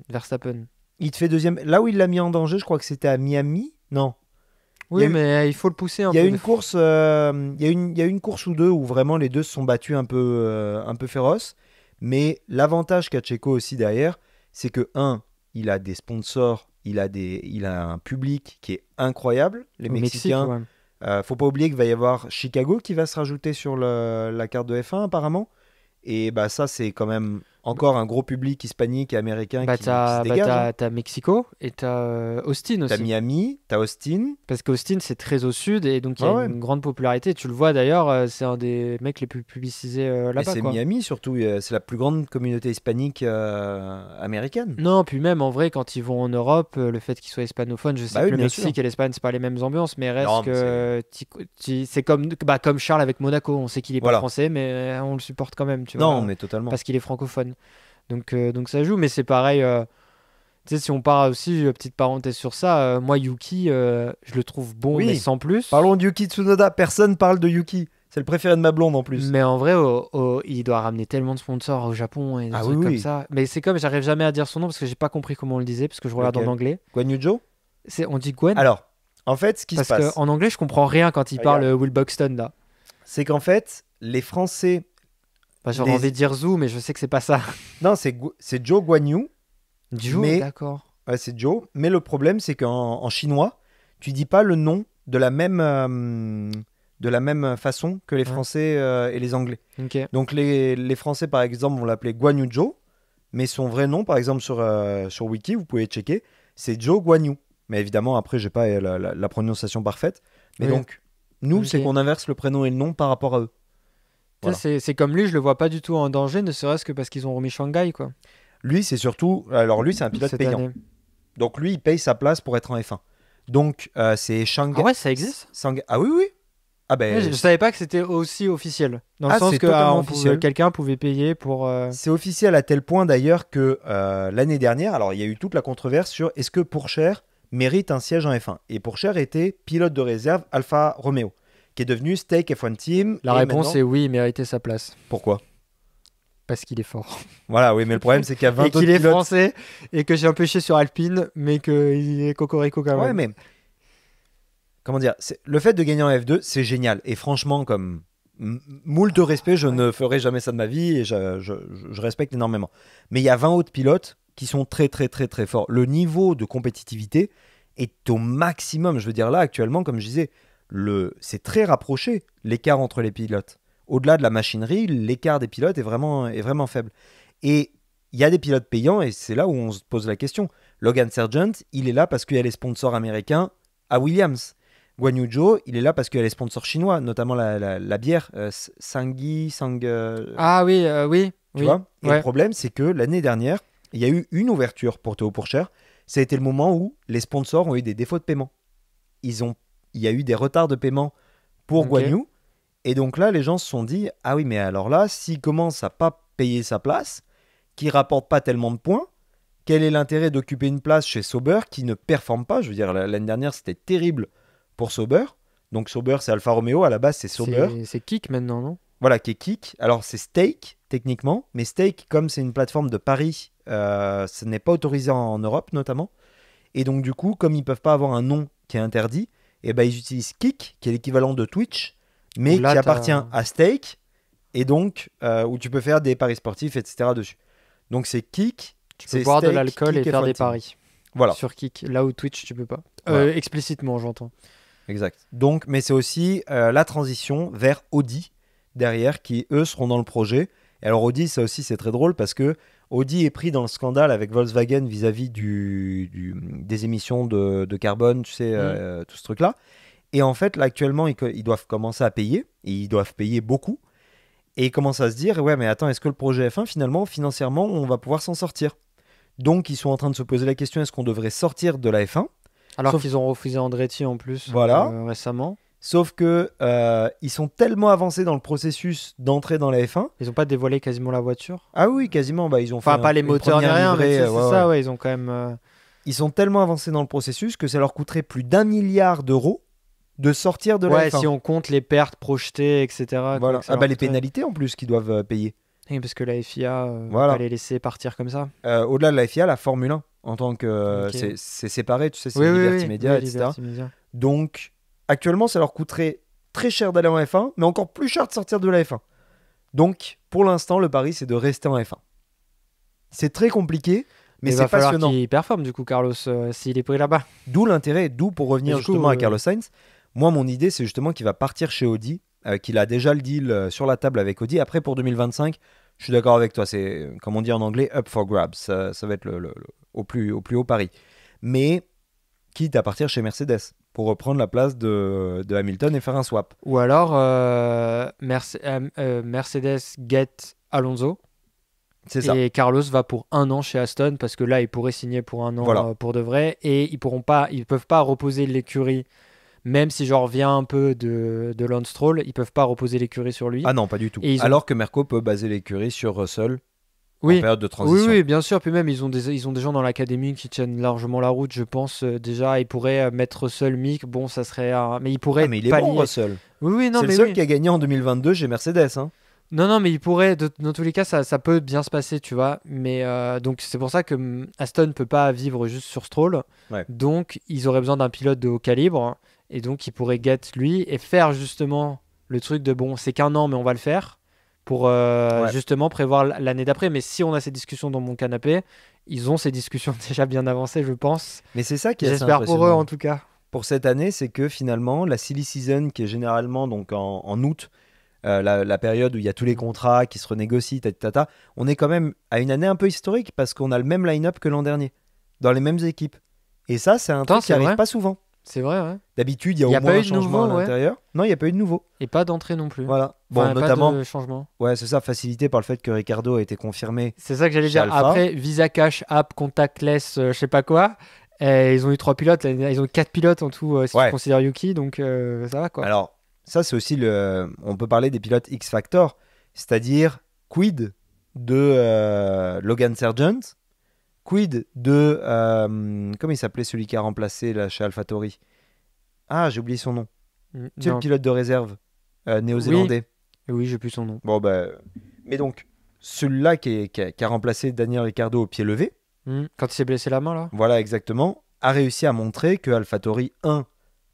Verstappen. Il te fait deuxième. Là où il l'a mis en danger, je crois que c'était à Miami. Non. Oui, mais il faut le pousser un peu. Il y a une course, il y a une course ou deux où vraiment les deux se sont battus un peu féroces. Mais l'avantage qu'a Checo aussi derrière, c'est que il a des sponsors, il a un public qui est incroyable. Les Mexicains. Faut pas oublier qu'il va y avoir Chicago qui va se rajouter sur la carte de F1 apparemment. Et bah ça c'est quand même encore un gros public hispanique et américain qui se dégage. T'as Mexico et t'as Austin aussi. T'as Miami, t'as Austin. Parce qu'Austin c'est très au sud et donc il y a une grande popularité. Tu le vois d'ailleurs, c'est un des mecs les plus publicisés là-bas. Et c'est Miami surtout, c'est la plus grande communauté hispanique américaine. Non, puis même en vrai quand ils vont en Europe, le fait qu'ils soient hispanophones, je sais que le Mexique et l'Espagne c'est pas les mêmes ambiances, mais reste que c'est comme Charles avec Monaco, on sait qu'il est pas français mais on le supporte quand même. Non, mais totalement. Parce qu'il est francophone. Donc ça joue, mais c'est pareil. Tu sais, si on part aussi, petite parenthèse sur ça, moi, Yuki, je le trouve bon, mais sans plus. Parlons de Yuki Tsunoda. Personne parle de Yuki. C'est le préféré de ma blonde en plus. Mais en vrai, il doit ramener tellement de sponsors au Japon et des trucs comme ça. Mais c'est comme, j'arrive jamais à dire son nom parce que j'ai pas compris comment on le disait, parce que je regarde en anglais. Guan Yu Zhou ? On dit Gwen ? Alors, en fait, ce qui se passe. Parce qu'en anglais, je comprends rien quand il parle Will Buxton là. C'est qu'en fait, les Français. J'aurais envie de dire Zhou, mais je sais que c'est pas ça. Non, c'est Zhou Guan Yu. Zhou, d'accord. Ouais, c'est Zhou. Mais le problème, c'est qu'en chinois, tu dis pas le nom de la même façon que les Français et les Anglais. Okay. Donc les Français, par exemple, vont l'appeler Guan Yu Zhou, mais son vrai nom, par exemple, sur Wiki, vous pouvez checker, c'est Zhou Guan Yu. Mais évidemment, après, j'ai pas la prononciation parfaite. Mais donc, nous, c'est qu'on inverse le prénom et le nom par rapport à eux. Voilà. C'est comme lui, je le vois pas du tout en danger, ne serait-ce que parce qu'ils ont remis Shanghai, quoi. Lui, c'est surtout... Alors lui, c'est un pilote payant. Année. Donc lui, il paye sa place pour être en F1. Donc c'est Shanghai... Ah ouais, ça existe ? Ah oui. Ah ben... Je savais pas que c'était aussi officiel. Dans le sens que quelqu'un pouvait payer pour... C'est officiel à tel point d'ailleurs que l'année dernière, alors il y a eu toute la controverse sur est-ce que Pourchaire mérite un siège en F1. Et Pourchaire était pilote de réserve Alfa Romeo, qui est devenu Stake F1 Team. La réponse est oui, il méritait sa place. Pourquoi ? Parce qu'il est fort. Voilà, oui, mais le problème, c'est qu'il y a 20 autres pilotes. Et qu'il est français, et que j'ai un peu chié sur Alpine, mais qu'il est cocorico quand même. Ouais, mais... Comment dire ? Le fait de gagner en F2, c'est génial. Et franchement, comme moult respect, je ne ferai jamais ça de ma vie, et je respecte énormément. Mais il y a 20 autres pilotes qui sont très, très, très, très forts. Le niveau de compétitivité est au maximum. Je veux dire, là, actuellement, comme je disais... c'est très rapproché, l'écart entre les pilotes. Au-delà de la machinerie, l'écart des pilotes est vraiment faible. Et il y a des pilotes payants, et c'est là où on se pose la question. Logan Sargent, il est là parce qu'il y a les sponsors américains à Williams. Guan Yu Zhou, il est là parce qu'il y a les sponsors chinois, notamment la bière Sanghi. Ah oui, oui. Tu vois ? Et le problème, c'est que l'année dernière, il y a eu une ouverture pour Théo Pourchaire. Ça a été le moment où les sponsors ont eu des défauts de paiement. Il y a eu des retards de paiement pour Guan Yu. Et donc là, les gens se sont dit, ah oui, mais alors là, s'il commence à pas payer sa place, qu'il rapporte pas tellement de points, quel est l'intérêt d'occuper une place chez Sauber qui ne performe pas ? Je veux dire, l'année dernière, c'était terrible pour Sauber. Donc Sauber, c'est Alfa Romeo. À la base, c'est Sauber. C'est Kick maintenant, non ? Voilà, qui est Kick. Alors, c'est Stake, techniquement. Mais Stake, comme c'est une plateforme de paris, ce n'est pas autorisé en Europe, notamment. Et donc, du coup, comme ils peuvent pas avoir un nom qui est interdit, et ben ils utilisent Kick, qui est l'équivalent de Twitch, mais qui appartient à Stake, et donc où tu peux faire des paris sportifs, etc. dessus. Donc c'est Kick. Tu peux boire de l'alcool et faire des paris. Voilà. Sur Kick, là où Twitch tu peux pas. Voilà. Explicitement, j'entends. Exact. Donc, mais c'est aussi la transition vers Audi derrière, qui eux seront dans le projet. Et alors Audi, ça aussi c'est très drôle parce que Audi est pris dans le scandale avec Volkswagen vis-à-vis des émissions de carbone, tu sais, tout ce truc-là. Et en fait, là, actuellement, ils doivent commencer à payer, et ils doivent payer beaucoup. Et ils commencent à se dire, ouais, mais attends, est-ce que le projet F1, finalement, financièrement, on va pouvoir s'en sortir ? Donc, ils sont en train de se poser la question, est-ce qu'on devrait sortir de la F1 ? Alors qu'ils ont refusé Andretti en plus voilà. Récemment. Sauf que ils sont tellement avancés dans le processus d'entrer dans la F1. Ils n'ont pas dévoilé quasiment la voiture. Ah oui, quasiment. Bah, ils ont pas les moteurs ni rien, mais c'est ça, ouais, ils ont quand même... Ils sont tellement avancés dans le processus que ça leur coûterait plus d'1 milliard d'euros de sortir de la F1. Ouais, si on compte les pertes projetées, etc. Voilà. Les pénalités en plus qu'ils doivent payer. Oui, parce que la FIA va pas les laisser partir comme ça. Au-delà de la FIA, la Formule 1, en tant que... C'est séparé, tu sais, c'est Liberty Media, etc. Liberty Media. Donc, actuellement, ça leur coûterait très cher d'aller en F1, mais encore plus cher de sortir de la F1. Donc, pour l'instant, le pari, c'est de rester en F1. C'est très compliqué, mais c'est passionnant. Il va falloir qu'il performe, du coup, Carlos, s'il est pris là-bas. D'où l'intérêt, pour revenir justement à Carlos Sainz. Moi, mon idée, c'est justement qu'il va partir chez Audi, qu'il a déjà le deal sur la table avec Audi. Après, pour 2025, je suis d'accord avec toi, c'est, comme on dit en anglais, up for grabs. Ça va être au plus haut pari. Mais, quitte à partir chez Mercedes pour reprendre la place de Hamilton et faire un swap. Ou alors, Mercedes get Alonso. C'est ça. Et Carlos va pour 1 an chez Aston, parce que là, il pourrait signer pour 1 an pour de vrai. Et ils peuvent pas reposer l'écurie. Même si j'en reviens un peu de Lance Stroll, ils peuvent pas reposer l'écurie sur lui. Ah non, pas du tout. Alors que Merco peut baser l'écurie sur Russell en période de transition. Oui, bien sûr. Puis même, ils ont des gens dans l'académie qui tiennent largement la route, je pense. Déjà, ils pourraient mettre Russell, Mick. Bon, ça serait... Mais ils pourraient mais il est bon, Russell. Oui, non, c'est le seul qui a gagné en 2022 chez Mercedes. Hein. Non, mais il pourrait... Dans tous les cas, ça peut bien se passer, tu vois. Mais donc, c'est pour ça que Aston peut pas vivre juste sur Stroll. Ouais. Donc, ils auraient besoin d'un pilote de haut calibre. Et donc, il pourrait get lui et faire justement le truc de bon, c'est qu'1 an, mais on va le faire pour justement prévoir l'année d'après. Mais si on a ces discussions dans mon canapé, ils ont ces discussions déjà bien avancées, je pense. Mais c'est ça qui est assez impressionnant. J'espère pour eux, en tout cas. Pour cette année, c'est que finalement, la silly season, qui est généralement donc en août, la période où il y a tous les contrats qui se renégocient, on est quand même à une année un peu historique parce qu'on a le même line-up que l'an dernier, dans les mêmes équipes. Et ça, c'est un truc qui n'arrive pas souvent. C'est vrai, ouais. D'habitude, il y a au moins un changement à l'intérieur. Non, il n'y a pas eu de nouveau. Et pas d'entrée non plus. Voilà. Bon, notamment. Pas de changement. Ouais, c'est ça, facilité par le fait que Ricardo a été confirmé. C'est ça que j'allais dire. Alpha. Après, Visa Cash, App, Contactless, je sais pas quoi. Ils ont eu 3 pilotes. Ils ont 4 pilotes en tout, si tu considères Yuki. Donc, ça va, quoi. Alors, ça, c'est aussi on peut parler des pilotes X-Factor. C'est-à-dire, quid de Logan Sargent. Quid de... comment il s'appelait celui qui a remplacé là, chez AlphaTauri? Ah, j'ai oublié son nom. Tu sais, le pilote de réserve néo-zélandais. Oui, j'ai plus son nom. Bon, mais donc, celui-là qui a remplacé Daniel Ricciardo au pied levé. Quand il s'est blessé la main, là. Voilà, exactement. A réussi à montrer que AlphaTauri 1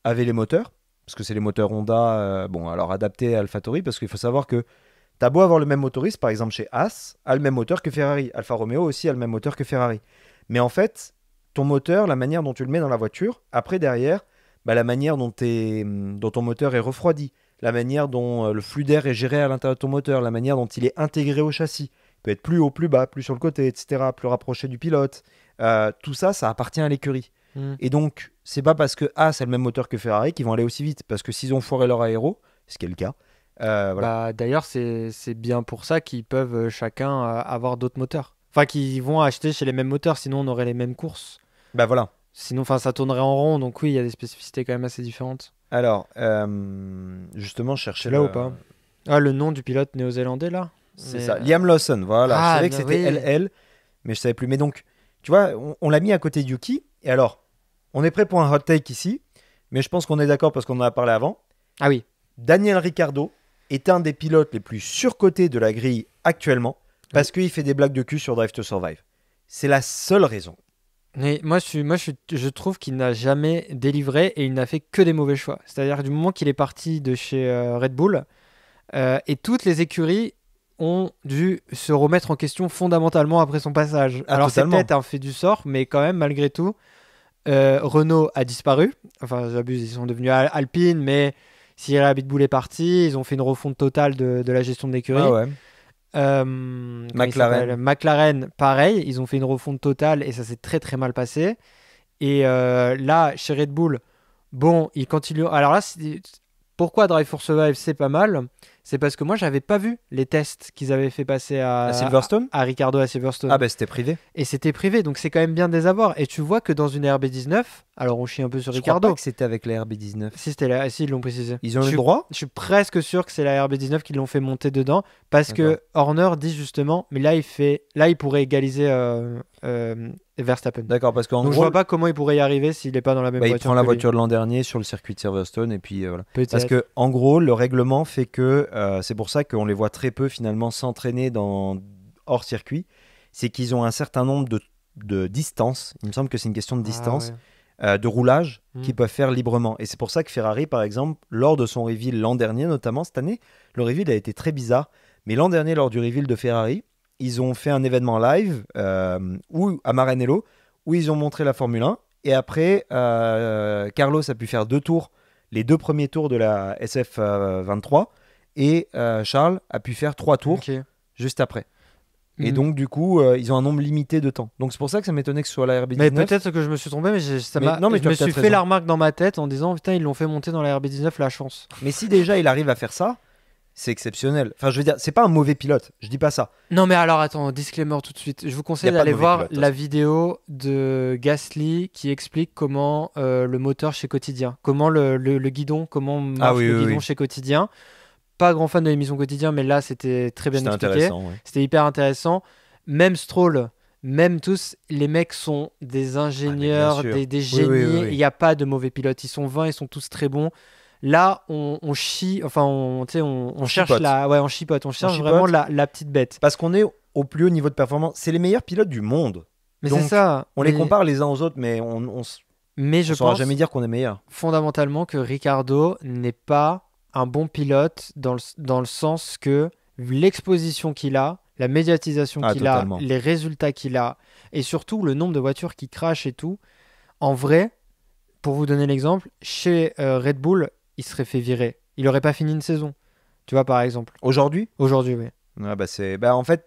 avait les moteurs. Parce que c'est les moteurs Honda, alors adaptés à AlphaTauri. Parce qu'il faut savoir que t'as beau avoir le même motoriste, par exemple chez Haas, a le même moteur que Ferrari. Alfa Romeo aussi a le même moteur que Ferrari. Mais en fait, ton moteur, la manière dont tu le mets dans la voiture, après derrière, la manière dont ton moteur est refroidi, la manière dont le flux d'air est géré à l'intérieur de ton moteur, la manière dont il est intégré au châssis, il peut être plus haut, plus bas, plus sur le côté, etc., plus rapproché du pilote. Tout ça, ça appartient à l'écurie. Et donc, c'est pas parce que Haas a le même moteur que Ferrari qu'ils vont aller aussi vite. Parce que s'ils ont foiré leur aéro, ce qui est le cas, voilà. D'ailleurs, c'est bien pour ça qu'ils peuvent chacun avoir d'autres moteurs. Enfin, qu'ils vont acheter chez les mêmes moteurs, sinon on aurait les mêmes courses. Voilà. Sinon, ça tournerait en rond, donc oui, il y a des spécificités quand même assez différentes. Alors, justement, je cherchais là ou pas. Le nom du pilote néo-zélandais, là. C'est ça, Liam Lawson, voilà. Je savais que c'était LL, mais je savais plus. Mais donc, tu vois, on l'a mis à côté de Yuki, et alors, on est prêt pour un hot take ici, mais je pense qu'on est d'accord parce qu'on en a parlé avant. Ah oui. Daniel Ricciardo est un des pilotes les plus surcotés de la grille actuellement parce qu'il fait des blagues de cul sur Drive to Survive. C'est la seule raison. Mais je trouve qu'il n'a jamais délivré et il n'a fait que des mauvais choix. C'est-à-dire du moment qu'il est parti de chez Red Bull et toutes les écuries ont dû se remettre en question fondamentalement après son passage. Alors totalement. C'est peut-être un fait du sort, mais quand même malgré tout, Renault a disparu. Enfin j'abuse, ils sont devenus Alpine, mais Cyril Abiteboul est parti, ils ont fait une refonte totale de la gestion de l'écurie. Ah ouais. McLaren, pareil, ils ont fait une refonte totale et ça s'est très très mal passé. Et là, chez Red Bull, bon, ils continuent. Alors là, pourquoi Drive for Survive c'est pas mal? C'est parce que moi, j'avais pas vu les tests qu'ils avaient fait passer à Silverstone, à Ricardo à Silverstone. Ah, c'était privé. Et c'était privé, donc c'est quand même bien de les avoir. Et tu vois que dans une RB19, Alors on chie un peu sur Je Ricardo. crois pas que c'était avec la RB19. Si, si, ils l'ont précisé. Ils ont le droit. Je suis presque sûr que c'est la RB19 qui l'ont fait monter dedans parce que Horner dit justement, mais là il pourrait égaliser Verstappen. D'accord, parce qu'en gros, je vois pas comment il pourrait y arriver s'il n'est pas dans la même voiture. Il prend la voiture de l'an dernier sur le circuit de Silverstone et puis voilà. Peut-être. Parce que en gros, le règlement fait que c'est pour ça qu'on les voit très peu finalement s'entraîner hors circuit. C'est qu'ils ont un certain nombre de distances. Il me semble que c'est une question de distance. De roulage qu'ils peuvent faire librement. Et c'est pour ça que Ferrari, par exemple, lors de son reveal l'an dernier, notamment cette année, le reveal a été très bizarre. Mais l'an dernier, lors du reveal de Ferrari, ils ont fait un événement live à Maranello où ils ont montré la Formule 1. Et après, Carlos a pu faire 2 tours, les 2 premiers tours de la SF23. Et Charles a pu faire 3 tours juste après. Et donc, du coup, ils ont un nombre limité de temps. Donc, c'est pour ça que ça m'étonnait que ce soit la RB19. Mais peut-être que je me suis trompé, mais je me suis fait la remarque dans ma tête en disant putain, ils l'ont fait monter dans la RB19, la chance. Mais si déjà il arrive à faire ça, c'est exceptionnel. Enfin, je veux dire, c'est pas un mauvais pilote, je dis pas ça. Non, mais alors attends, disclaimer tout de suite. Je vous conseille d'aller voir la vidéo de Gasly qui explique comment le moteur chez Quotidien, comment le guidon, comment marche le guidon chez Quotidien. Pas grand fan de l'émission Quotidien, mais là c'était très bien expliqué. C'était hyper intéressant. Même Stroll, même tous, les mecs sont des ingénieurs, des génies. Il n'y a pas de mauvais pilotes. Ils sont 20, ils sont tous très bons. Là, on chie, enfin, on cherche on chipote. On cherche vraiment la petite bête. Parce qu'on est au plus haut niveau de performance. C'est les meilleurs pilotes du monde. Mais c'est ça. On les compare les uns aux autres, mais on je saura pense jamais dire qu'on est meilleur. Fondamentalement que Ricardo n'est pas un bon pilote dans le sens que l'exposition qu'il a, la médiatisation qu'il a, les résultats qu'il a, et surtout le nombre de voitures qui crachent et tout, en vrai, pour vous donner l'exemple, chez Red Bull, il serait fait virer. Il n'aurait pas fini une saison. Tu vois, par exemple. Aujourd'hui ? Aujourd'hui, oui. En fait,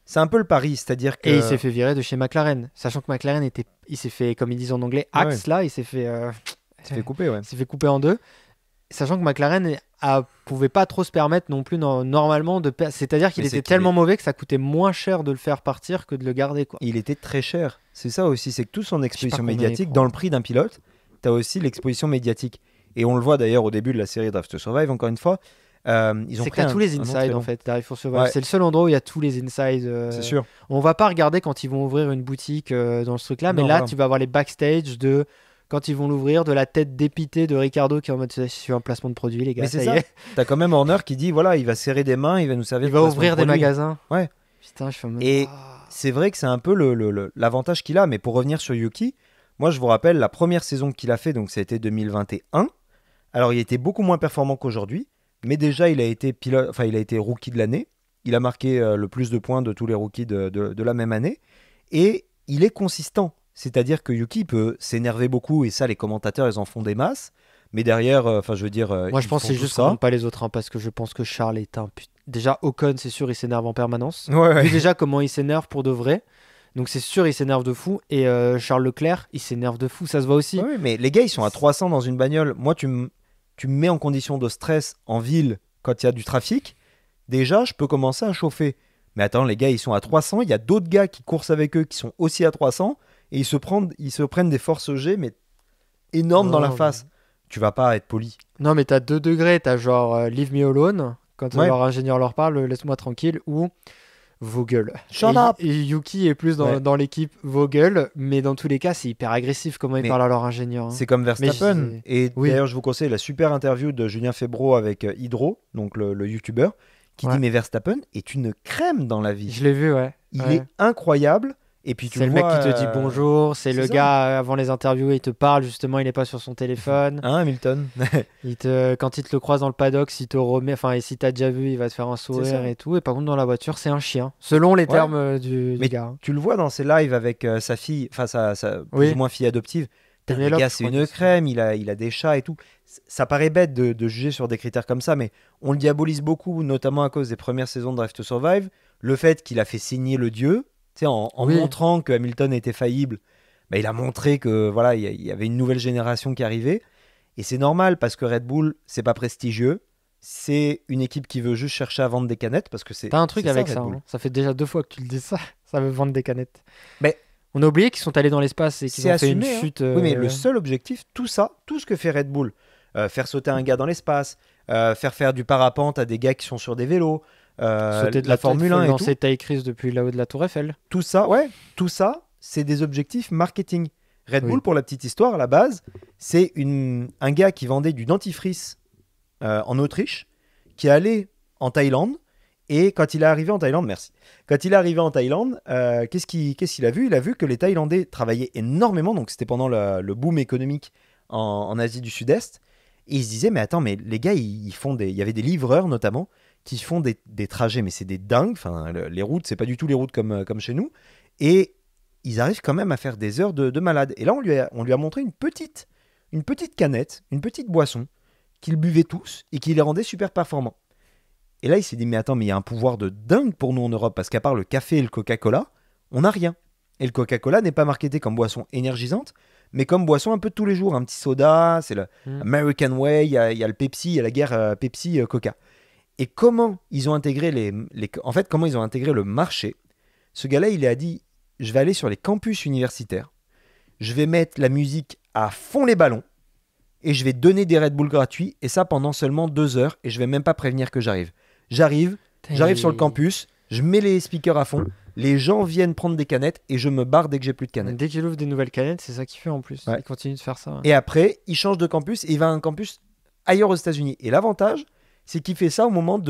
c'est un peu le pari, c'est-à-dire que... Et il s'est fait virer de chez McLaren, sachant que McLaren il s'est fait, comme ils disent en anglais, axe, là, il s'est fait... il s'est fait couper, Il s'est fait couper en 2. Sachant que McLaren pouvait pas trop se permettre non plus normalement de c'est-à-dire qu'il était tellement mauvais que ça coûtait moins cher de le faire partir que de le garder, quoi. Il était très cher. C'est ça aussi, c'est que toute son exposition médiatique, dans le prix d'un pilote, tu as aussi l'exposition médiatique. Et on le voit d'ailleurs au début de la série Drive to Survive, encore une fois. Ils ont c'est que t'as tous les insides en fait, Drive to Survive. C'est le seul endroit où il y a tous les insides. C'est sûr. On va pas regarder quand ils vont ouvrir une boutique dans ce truc-là, mais là tu vas avoir les backstage de... Quand ils vont l'ouvrir, de la tête dépitée de Ricardo qui est en mode je suis un placement de produit, les gars. Mais c'est ça. T'as quand même Horner qui dit voilà, il va serrer des mains, il va nous servir. Il va ouvrir des magasins. Ouais. Putain, je fais Et c'est vrai que c'est un peu l'avantage qu'il a. Mais pour revenir sur Yuki, moi je vous rappelle la première saison qu'il a fait, donc ça a été 2021. Alors il était beaucoup moins performant qu'aujourd'hui, mais déjà il a été rookie de l'année. Il a marqué le plus de points de tous les rookies de la même année. Et il est consistant. C'est-à-dire que Yuki peut s'énerver beaucoup et ça, les commentateurs, ils en font des masses. Mais derrière, moi, je pense que c'est juste ça. Pas les autres, parce que je pense que Charles est un déjà Ocon, c'est sûr, il s'énerve en permanence. Vu déjà comment il s'énerve pour de vrai. Donc c'est sûr, il s'énerve de fou. Et Charles Leclerc, il s'énerve de fou, ça se voit aussi. Oui, mais les gars, ils sont à 300 dans une bagnole. Moi, tu me mets en condition de stress en ville quand il y a du trafic. Déjà, je peux commencer à chauffer. Mais attends, les gars, ils sont à 300. Il y a d'autres gars qui courent avec eux qui sont aussi à 300. Et ils se prennent des forces G, mais énormes dans la face. Tu vas pas être poli. Non, mais t'as 2 degrés. T'as genre leave me alone, quand leur ingénieur leur parle, laisse-moi tranquille, ou Vogel. Shut up. Et Yuki est plus dans l'équipe Vogel, mais dans tous les cas, c'est hyper agressif comment ils parlent à leur ingénieur. C'est comme Verstappen. Et d'ailleurs, je vous conseille la super interview de Julien Febvreau avec Hydro, donc le youtubeur, qui dit mais Verstappen est une crème dans la vie. Je l'ai vu, Il est incroyable. Et puis c'est le mec qui te dit bonjour, c'est le gars avant les interviews, il te parle justement, il n'est pas sur son téléphone. Hamilton. Quand il te le croise dans le paddock, s'il te remet, et si t'as déjà vu, il va te faire un sourire et tout. Et par contre dans la voiture, c'est un chien, selon les termes du gars. Tu le vois dans ses lives avec sa fille, sa plus ou moins fille adoptive. Le gars, c'est une crème, il a des chats et tout. Ça paraît bête de juger sur des critères comme ça, mais on le diabolise beaucoup, notamment à cause des premières saisons de Drive to Survive. Le fait qu'il a fait signer le dieu. En montrant que Hamilton était faillible, il a montré que voilà, il y avait une nouvelle génération qui arrivait. Et c'est normal parce que Red Bull, c'est pas prestigieux. C'est une équipe qui veut juste chercher à vendre des canettes parce que c'est. T'as un truc avec ça. Ça fait déjà 2 fois que tu le dis ça. Ça veut vendre des canettes. Mais On a oublié qu'ils sont allés dans l'espace et qu'ils ont fait une chute. Oui, mais le seul objectif, tout ça, tout ce que fait Red Bull, faire sauter un gars dans l'espace, faire du parapente à des gars qui sont sur des vélos, sauter de la Formule 1 et tout. Lancer Ty Chris depuis là-haut de la Tour Eiffel. Tout ça, c'est des objectifs marketing. Red Bull, pour la petite histoire, à la base, c'est un gars qui vendait du dentifrice en Autriche, qui est allé en Thaïlande. Et quand il est arrivé en Thaïlande, qu'est-ce qu'il a vu ? Il a vu que les Thaïlandais travaillaient énormément, donc c'était pendant le boom économique en Asie du Sud-Est. Et il se disait, mais attends, mais les gars, il y avait des livreurs notamment qui font des trajets, mais c'est des dingues. Enfin, les routes, c'est pas du tout les routes comme chez nous. Et ils arrivent quand même à faire des heures de malade. Et là, on lui a montré une petite canette, une petite boisson qu'ils buvaient tous et qui les rendait super performants. Et là, il s'est dit, mais attends, mais il y a un pouvoir de dingue pour nous en Europe, parce qu'à part le café et le Coca-Cola, on n'a rien. Et le Coca-Cola n'est pas marketé comme boisson énergisante, mais comme boisson un peu de tous les jours. Un petit soda, c'est le American Way, il y a le Pepsi, il y a la guerre Pepsi-Coca. Et comment ils ont intégré comment ils ont intégré le marché ? Ce gars-là, il a dit, je vais aller sur les campus universitaires, je vais mettre la musique à fond les ballons, et je vais donner des Red Bull gratuits, et ça pendant seulement 2 heures, et je vais même pas prévenir que j'arrive. J'arrive sur le campus, je mets les speakers à fond, les gens viennent prendre des canettes et je me barre dès que j'ai plus de canettes. Dès qu'il ouvre des nouvelles canettes, c'est ça qu'il fait en plus. Ouais. Il continue de faire ça. Ouais. Et après, il change de campus et il va à un campus ailleurs aux États-Unis. Et l'avantage, c'est qu'il fait ça au moment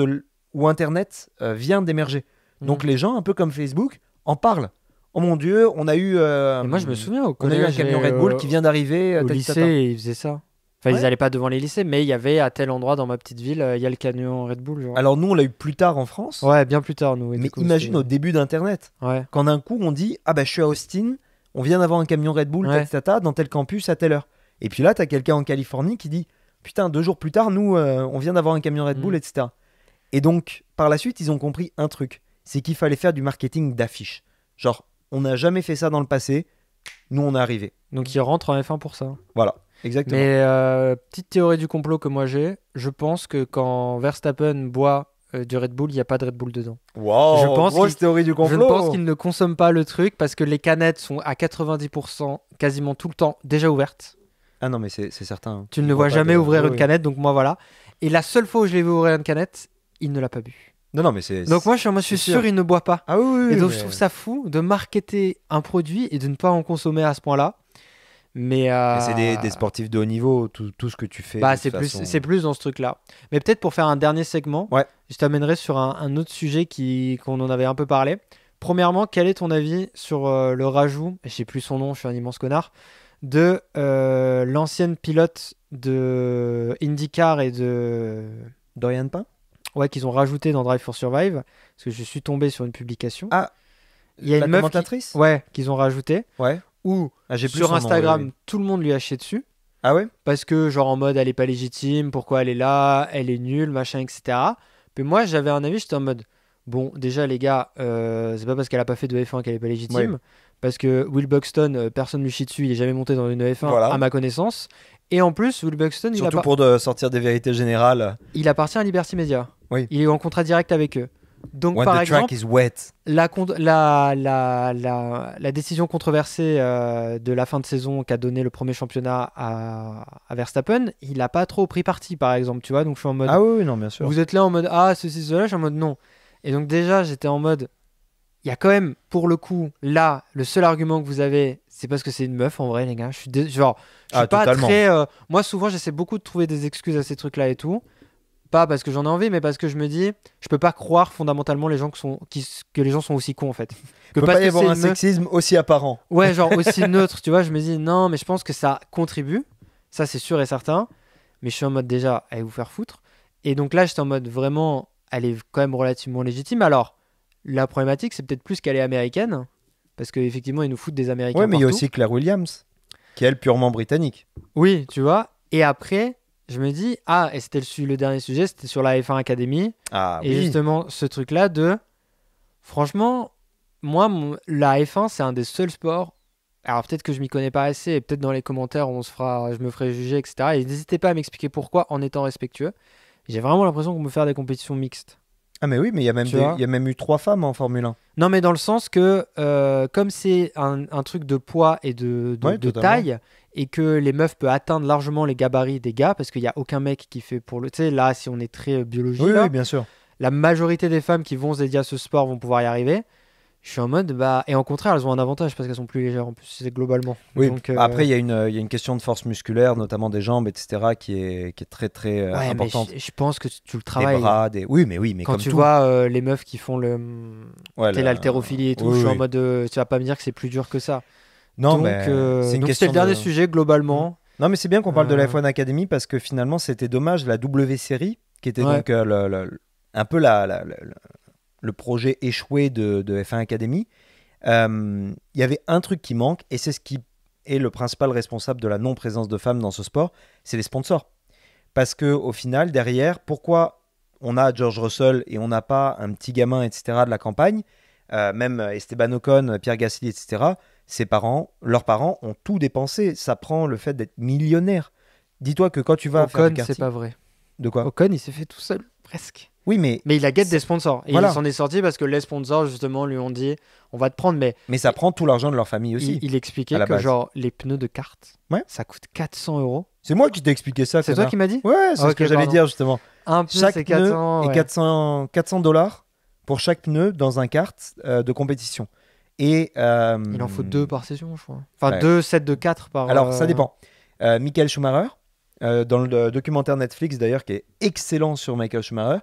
où Internet vient d'émerger. Donc les gens, un peu comme Facebook, en parlent. Oh mon Dieu, on a eu. Moi, je me souviens au collège, on a eu un camion Red Bull qui vient d'arriver. Au lycée, ils faisaient ça. Enfin, ils n'allaient pas devant les lycées, mais il y avait à tel endroit dans ma petite ville, il y a le camion Red Bull. Genre. Alors nous, on l'a eu plus tard en France. Ouais, bien plus tard, nous. Mais imagine au début d'Internet. Ouais. Quand d'un coup, on dit, ah bah je suis à Austin, on vient d'avoir un camion Red Bull, dans tel campus à telle heure. Et puis là, t'as quelqu'un en Californie qui dit, putain, 2 jours plus tard, nous, on vient d'avoir un camion Red Bull, etc. Et donc, par la suite, ils ont compris un truc, c'est qu'il fallait faire du marketing d'affiches. Genre, on n'a jamais fait ça dans le passé, nous, on est arrivé. Donc, ils rentrent en F1 pour ça. Voilà. Exactement. Mais petite théorie du complot que moi j'ai, je pense que quand Verstappen boit du Red Bull, il n'y a pas de Red Bull dedans. Wow, grosse théorie du complot. Je pense qu'il ne consomme pas le truc parce que les canettes sont à 90% quasiment tout le temps déjà ouvertes. Ah non, mais c'est certain. Tu ne le vois jamais ouvrir une canette, donc moi voilà. Et la seule fois où je l'ai vu ouvrir une canette, il ne l'a pas bu. Non, mais c'est. Donc moi je suis sûr il ne boit pas. Ah oui. Et donc je trouve ça fou de marketer un produit et de ne pas en consommer à ce point-là. Mais c'est des sportifs de haut niveau, tout ce que tu fais. Bah, c'est plus dans ce truc-là. Mais peut-être pour faire un dernier segment, je t'amènerai sur un autre sujet qu'on en avait un peu parlé. Premièrement, quel est ton avis sur le rajout, je sais plus son nom, je suis un immense connard, de l'ancienne pilote de IndyCar et de Dorian Pain ? Ouais, qu'ils ont rajouté dans Drive for Survive, parce que je suis tombé sur une publication. Ah, il y a la une meuf commentatrice ? Ouais, qu'ils ont rajouté. Ouais. Où sur Instagram, tout le monde lui a chié dessus. Ah ouais ? Parce que, genre, en mode, elle est pas légitime, pourquoi elle est là, elle est nulle, machin, etc. Mais moi, j'avais un avis, j'étais en mode, bon, déjà, les gars, c'est pas parce qu'elle a pas fait de F1 qu'elle est pas légitime. Ouais. Parce que Will Buxton, personne lui chie dessus, il est jamais monté dans une F1, à ma connaissance. Et en plus, Will Buxton, surtout pour sortir des vérités générales. Il appartient à Liberty Media. Oui. Il est en contrat direct avec eux. Donc, When par the exemple, track is wet. La décision controversée de la fin de saison qu'a donné le premier championnat à Verstappen, il n'a pas trop pris parti, par exemple, tu vois. Donc je suis en mode. Ah oui, non, bien sûr. Vous êtes là en mode ceci, cela, je suis en mode non. Et donc déjà, j'étais en mode. Il y a quand même, pour le coup, là, le seul argument que vous avez, c'est parce que c'est une meuf, en vrai, les gars. Je suis pas totalement. très. Moi, souvent, j'essaie beaucoup de trouver des excuses à ces trucs-là et tout. Pas parce que j'en ai envie, mais parce que je me dis, je peux pas croire fondamentalement que les gens sont aussi cons en fait. Que peut pas y avoir un sexisme aussi apparent. Ouais, genre aussi neutre, tu vois. Je me dis non, mais je pense que ça contribue, ça c'est sûr et certain. Mais je suis en mode déjà, allez vous faire foutre. Et donc là, j'étais en mode vraiment, elle est quand même relativement légitime. Alors, la problématique, c'est peut-être plus qu'elle est américaine, parce qu'effectivement, ils nous foutent des Américains. Ouais, mais il y a partout. aussi Claire Williams, qui est elle purement britannique. Oui, tu vois. Et après. Je me dis, et c'était le dernier sujet, c'était sur la F1 Academy. Ah, et justement, ce truc-là franchement, moi, la F1, c'est un des seuls sports. Alors peut-être que je m'y connais pas assez, et peut-être dans les commentaires, je me ferai juger, etc. Et n'hésitez pas à m'expliquer pourquoi en étant respectueux. J'ai vraiment l'impression qu'on peut faire des compétitions mixtes. Ah mais oui, mais il y a même eu 3 femmes en Formule 1. Non, mais dans le sens que comme c'est un truc de poids et de taille, et que les meufs peuvent atteindre largement les gabarits des gars, parce qu'il n'y a aucun mec qui fait pour le... Tu sais, là, si on est très biologique, oui, bien sûr. La majorité des femmes qui vont se dédier à ce sport vont pouvoir y arriver. Je suis en mode, et en contraire, elles ont un avantage parce qu'elles sont plus légères en plus, c'est globalement. Oui, donc, après, il y a une question de force musculaire, notamment des jambes, etc., qui est très, très importante. Mais je pense que tu le travailles. Des bras, Oui, mais quand comme tu tout. vois les meufs qui font l'haltérophilie et tout, je suis en mode, tu vas pas me dire que c'est plus dur que ça. Non, donc, mais c'est une donc question c'était le dernier sujet, globalement. Non, mais c'est bien qu'on parle de la F1 Academy parce que finalement, c'était dommage, la W Series, qui était donc un peu le projet échoué de F1 Academy. Il y avait un truc qui manque, et c'est ce qui est le principal responsable de la non-présence de femmes dans ce sport, c'est les sponsors. Parce qu'au final, derrière, pourquoi on a George Russell et on n'a pas un petit gamin, etc., de la campagne, même Esteban Ocon, Pierre Gasly, etc., leurs parents ont tout dépensé. Ça prend le fait d'être millionnaire. Dis-toi que quand tu vas faire du karting... c'est pas vrai. De quoi ? Ocon, il s'est fait tout seul, presque. Oui, mais il a guette des sponsors. Et il s'en est sorti parce que les sponsors, justement, lui ont dit on va te prendre. Mais ça prend tout l'argent de leur famille aussi. Il expliquait que, genre, les pneus de kart, ça coûte 400 €. C'est moi qui t'ai expliqué ça. C'est toi qui m'as dit ? Ouais, c'est ce que j'allais dire, justement. Un pneu, c'est 400 et 400 $ pour chaque pneu dans un kart de compétition. Et, il en faut 2 par session, je crois. Enfin, 2 sets de 4 par... Alors, ça dépend. Michael Schumacher, dans le documentaire Netflix, d'ailleurs, qui est excellent sur Michael Schumacher,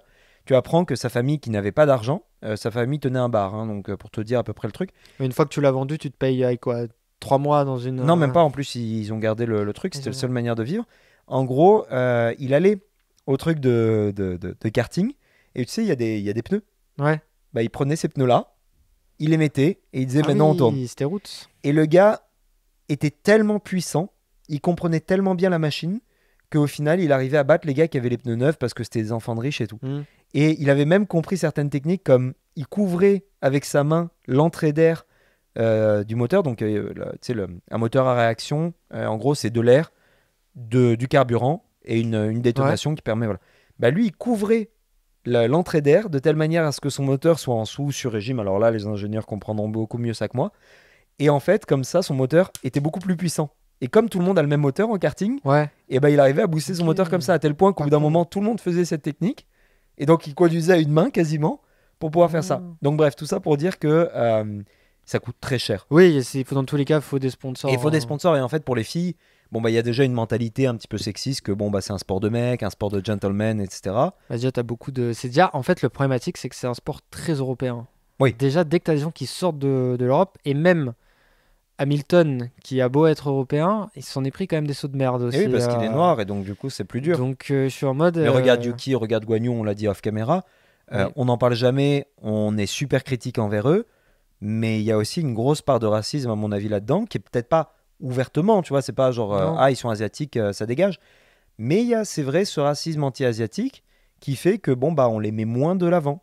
tu apprends que sa famille, qui n'avait pas d'argent, sa famille tenait un bar, hein, donc pour te dire à peu près le truc. Mais une fois que tu l'as vendu, tu te payes avec quoi 3 mois dans une... Non, même pas. En plus, ils ont gardé le truc. C'était la seule manière de vivre. En gros, il allait au truc de karting. Et tu sais, il y a des pneus. Ouais. Bah, il prenait ces pneus-là, il les mettait et il disait maintenant on tourne. C'était route. Et le gars était tellement puissant, il comprenait tellement bien la machine qu'au final, il arrivait à battre les gars qui avaient les pneus neufs parce que c'était des enfants de riches et tout. Et il avait même compris certaines techniques comme il couvrait avec sa main l'entrée d'air du moteur. Donc, tu sais, un moteur à réaction, en gros, c'est de l'air, du carburant et une détonation qui permet... Voilà. Bah, lui, il couvrait l'entrée d'air de telle manière à ce que son moteur soit en sur-régime. Alors là, les ingénieurs comprendront beaucoup mieux ça que moi. Et en fait, comme ça, son moteur était beaucoup plus puissant. Et comme tout le monde a le même moteur en karting, et ben il arrivait à booster son moteur comme ça, à tel point qu'au bout d'un moment, tout le monde faisait cette technique. Et donc, il conduisait à une main quasiment pour pouvoir faire ça. Donc bref, tout ça pour dire que ça coûte très cher. Oui, dans tous les cas, il faut des sponsors. Et il faut des sponsors. Et en fait, pour les filles, il y a déjà une mentalité un petit peu sexiste que c'est un sport de mec, un sport de gentleman, etc. Bah, déjà, t'as beaucoup de... C'est déjà, en fait, le problématique, c'est que c'est un sport très européen. Oui. Déjà, dès que t'as des gens qui sortent de l'Europe, et même Hamilton, qui a beau être européen, il s'en est pris quand même des sauts de merde aussi. Et oui, parce qu'il est noir, et donc du coup, c'est plus dur. Donc, je suis en mode... Mais regarde Yuki, regarde Guan Yu, on l'a dit off caméra. On n'en parle jamais, on est super critique envers eux, mais il y a aussi une grosse part de racisme, à mon avis, là-dedans, qui est peut-être pas ouvertement, tu vois, c'est pas genre ils sont asiatiques, ça dégage, mais il y a, c'est vrai, ce racisme anti-asiatique qui fait que on les met moins de l'avant.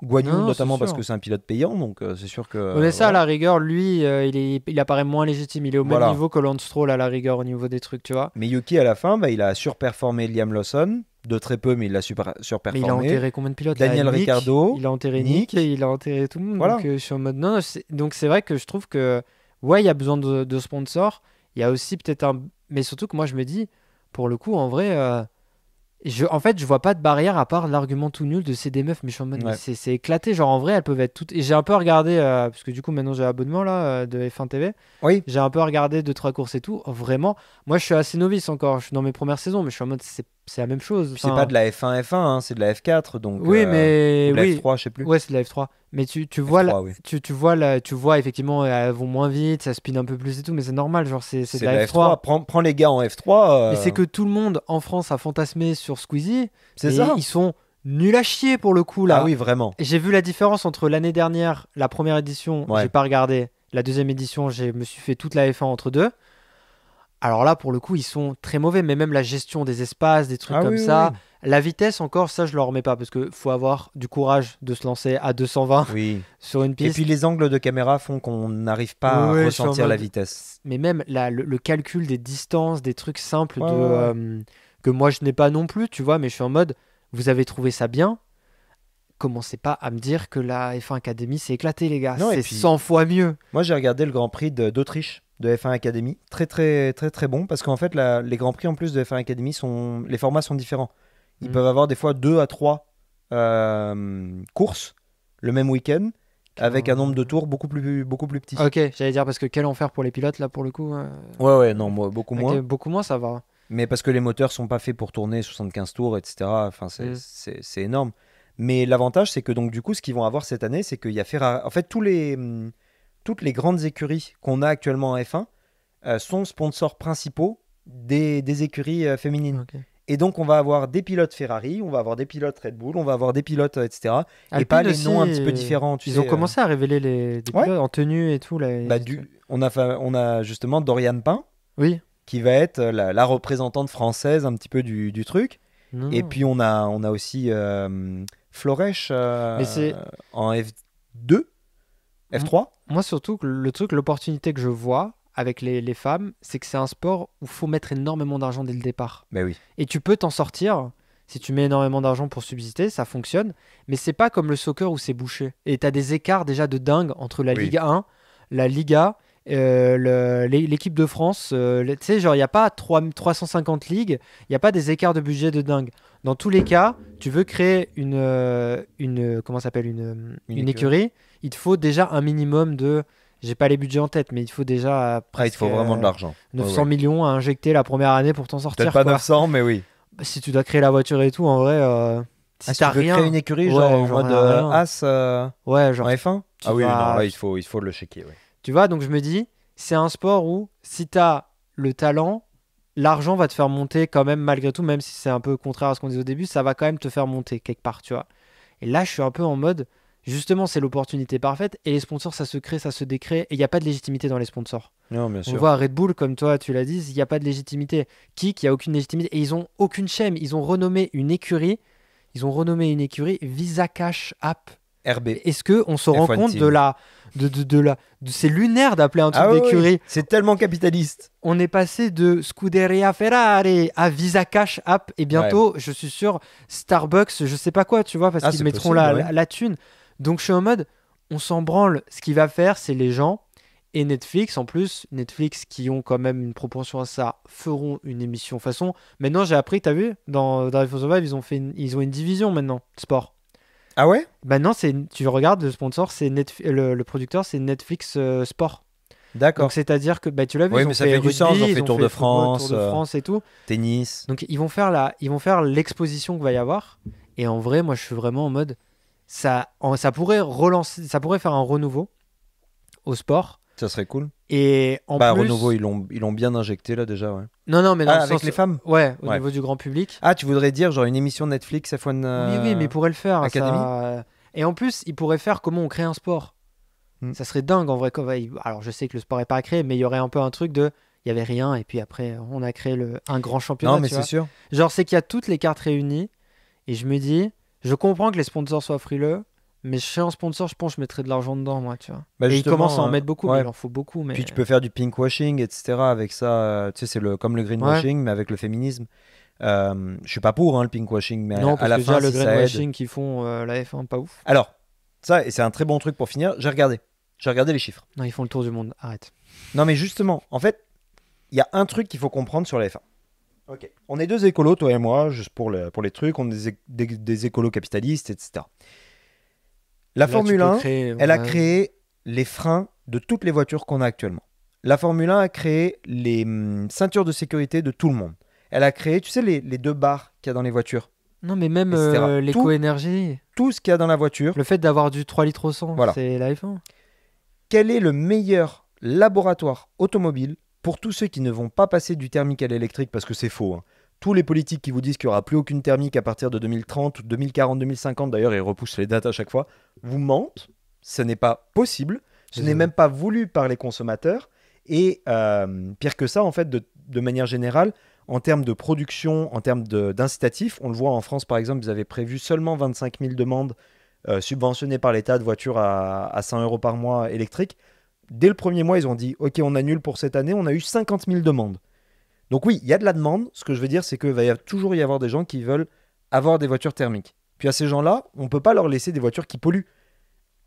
Guan Yu notamment parce que c'est un pilote payant, donc c'est sûr que... Mais ça, à la rigueur, lui, il apparaît moins légitime, il est au même niveau que Lance Stroll à la rigueur au niveau des trucs, tu vois. Mais Yuki, à la fin, il a surperformé Liam Lawson, de très peu, mais il l'a surperformé. Mais il a enterré combien de pilotes Daniel Ricciardo. Il a enterré Nick et il a enterré tout le monde. Voilà. Donc je suis en mode donc c'est vrai que je trouve que il y a besoin de sponsors. Il y a aussi peut-être mais surtout que moi je me dis pour le coup en vrai en fait je vois pas de barrière à part l'argument tout nul de c'est des meufs, mais je suis en mode c'est éclaté, genre en vrai elles peuvent être toutes, et j'ai un peu regardé parce que du coup maintenant j'ai l'abonnement là de F1 TV. Oui. J'ai un peu regardé 2-3 courses et tout. Vraiment, moi je suis assez novice encore, je suis dans mes premières saisons, mais je suis en mode c'est la même chose. C'est pas de la F1 hein, c'est de la F4 donc oui mais ou de la F3, je sais plus. Ouais, c'est de la F3. Mais tu vois F3, tu vois effectivement elles vont moins vite, ça spin un peu plus et tout, mais c'est normal, genre c'est de la F3. Prends les gars en F3. Mais c'est que tout le monde en France a fantasmé sur Squeezie. C'est ça. Ils sont nuls à chier pour le coup là. Ah oui, vraiment. Et j'ai vu la différence entre l'année dernière, la première édition, j'ai pas regardé. La deuxième édition, je me suis fait toute la F1 entre deux. Alors là, pour le coup, ils sont très mauvais, mais même la gestion des espaces, des trucs comme ça. Oui. La vitesse, encore, ça, je leur remets pas, parce qu'il faut avoir du courage de se lancer à 220 sur une piste. Et puis les angles de caméra font qu'on n'arrive pas à ressentir la vitesse. Mais même le calcul des distances, des trucs simples que moi, je n'ai pas non plus, tu vois, mais je suis en mode, vous avez trouvé ça bien. commencez pas à me dire que la F1 Academy s'est éclatée, les gars. Non, c'est puis, 100 fois mieux. Moi, j'ai regardé le Grand Prix d'Autriche de F1 Academy. Très, très, très, très bon. Parce qu'en fait, les Grands Prix en plus de F1 Academy, les formats sont différents. Ils peuvent avoir des fois 2 à 3 courses le même week-end avec un nombre de tours beaucoup plus petit. Ok, j'allais dire parce que quel enfer pour les pilotes là pour le coup. Ouais, non, beaucoup moins. Beaucoup moins, ça va. Mais parce que les moteurs sont pas faits pour tourner 75 tours, etc. Enfin, c'est énorme. Mais l'avantage, c'est que donc du coup, ce qu'ils vont avoir cette année, c'est qu'il y a Ferrari. En fait, toutes les grandes écuries qu'on a actuellement en F1 sont sponsors principaux des écuries féminines. Okay. Et donc, on va avoir des pilotes Ferrari, on va avoir des pilotes Red Bull, on va avoir des pilotes, etc. Alpine et pas les aussi, noms un petit peu différents. Ils ont commencé à révéler des pilotes en tenue et tout. Là, on a justement Dorian Pain, qui va être la représentante française un petit peu du truc. Et puis, on a aussi Florech en F2, F3. Moi, surtout, l'opportunité que je vois avec les femmes, c'est que c'est un sport où il faut mettre énormément d'argent dès le départ. Ben oui. Et tu peux t'en sortir si tu mets énormément d'argent pour subsister, ça fonctionne. Mais c'est pas comme le soccer où c'est bouché. Et tu as des écarts déjà de dingue entre la Ligue 1, la Liga, l'équipe de France. Tu sais, genre, il n'y a pas 350 ligues, il n'y a pas des écarts de budget de dingue. Dans tous les cas, tu veux créer une écurie, il te faut déjà un minimum de... J'ai pas les budgets en tête, mais il faut déjà il te faut vraiment de l'argent. 900 millions à injecter la première année pour t'en sortir. Peut-être pas 900, mais oui. Si tu dois créer la voiture et tout, en vrai, si t'as rien... tu veux créer une écurie en mode As en F1 Ah oui, non, là, il faut le checker. Ouais. Tu vois, donc je me dis, c'est un sport où si t'as le talent, l'argent va te faire monter quand même malgré tout, même si c'est un peu contraire à ce qu'on disait au début, ça va quand même te faire monter quelque part, tu vois. Et là, je suis un peu en mode... Justement, c'est l'opportunité parfaite et les sponsors, ça se crée, ça se décrée et il n'y a pas de légitimité dans les sponsors. Non, bien sûr. On voit Red Bull, comme toi, tu l'as dit, il n'y a pas de légitimité. Kik, il n'y a aucune légitimité et ils n'ont aucune chaîne. Ils ont renommé une écurie Visa Cash App. RB. Est-ce qu'on se rend compte de c'est lunaire d'appeler un truc d'écurie. Oui. C'est tellement capitaliste. On est passé de Scuderia Ferrari à Visa Cash App et bientôt, je suis sûr, Starbucks, je sais pas quoi, tu vois, parce qu'ils mettront la thune. Donc je suis en mode, on s'en branle. Ce qu'il va faire, c'est les gens et Netflix. En plus, Netflix qui ont quand même une propension à ça, feront une émission façon. Maintenant, j'ai appris, t'as vu, dans Drive for Survive, ils ont une division maintenant, sport. Ah ouais? Maintenant, tu regardes, le sponsor, c'est le producteur, c'est Netflix Sport. D'accord. Donc c'est-à-dire que tu l'as vu, oui, mais ça fait du sens. On fait Tour de France et tout. Tennis. Donc ils vont faire l'exposition qu'il va y avoir. Et en vrai, moi, je suis vraiment en mode. Ça pourrait relancer, ça pourrait faire un renouveau au sport. Ça serait cool. Et en plus, renouveau, ils l'ont bien injecté là déjà, ouais. Non, mais dans avec les femmes. Ouais, au niveau du grand public. Ah, tu voudrais dire genre une émission Netflix F1 Oui, mais il pourrait le faire. Academy. Et en plus, il pourrait faire comment on crée un sport. Ça serait dingue en vrai. Alors, je sais que le sport est pas à créer, mais il y aurait un peu un truc de, il y avait rien et puis après, on a créé un grand championnat. Non, mais c'est sûr. Genre, c'est qu'il y a toutes les cartes réunies et je me dis. Je comprends que les sponsors soient frileux, mais chez un sponsor, je pense que je mettrais de l'argent dedans, moi, tu vois. Et ils commencent à en mettre beaucoup, mais il en faut beaucoup. Mais... Puis tu peux faire du pinkwashing, etc. avec ça. Tu sais, c'est comme le greenwashing, mais avec le féminisme. Je suis pas pour le pinkwashing, mais non, à la fin, le si greenwashing qu'ils font la F1, pas ouf. Alors, ça, et c'est un très bon truc pour finir, j'ai regardé les chiffres. Non, ils font le tour du monde, arrête. Non, mais justement, en fait, il y a un truc qu'il faut comprendre sur la F1. Ok. On est deux écolos, toi et moi, juste pour les trucs, on est des écolos capitalistes, etc. La Formule 1, elle a créé les freins de toutes les voitures qu'on a actuellement. La Formule 1 a créé les ceintures de sécurité de tout le monde. Elle a créé, tu sais, les 2 barres qu'il y a dans les voitures. Non, mais même l'éco-énergie. Tout ce qu'il y a dans la voiture. Le fait d'avoir du 3 litres au 100, c'est la F1. Quel est le meilleur laboratoire automobile pour tous ceux qui ne vont pas passer du thermique à l'électrique, parce que c'est faux. Tous les politiques qui vous disent qu'il n'y aura plus aucune thermique à partir de 2030, 2040, 2050, d'ailleurs, ils repoussent les dates à chaque fois, vous mentent. Ce n'est pas possible. Ce n'est même pas voulu par les consommateurs. Et pire que ça, en fait, de manière générale, en termes de production, en termes d'incitatifs, on le voit en France, par exemple, ils avaient prévu seulement 25 000 demandes subventionnées par l'État de voitures à 100 € par mois électriques. Dès le premier mois, ils ont dit « Ok, on annule pour cette année ». On a eu 50 000 demandes. Donc oui, il y a de la demande. Ce que je veux dire, c'est qu'il va toujours y avoir des gens qui veulent avoir des voitures thermiques. Puis à ces gens-là, on ne peut pas leur laisser des voitures qui polluent.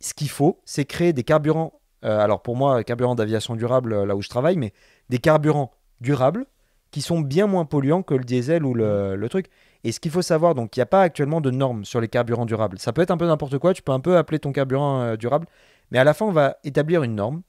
Ce qu'il faut, c'est créer des carburants, alors pour moi, carburants d'aviation durable, là où je travaille, mais des carburants durables qui sont bien moins polluants que le diesel ou le truc. Et ce qu'il faut savoir, donc il n'y a pas actuellement de normes sur les carburants durables. Ça peut être un peu n'importe quoi, tu peux un peu appeler ton carburant durable, mais à la fin, on va établir une norme.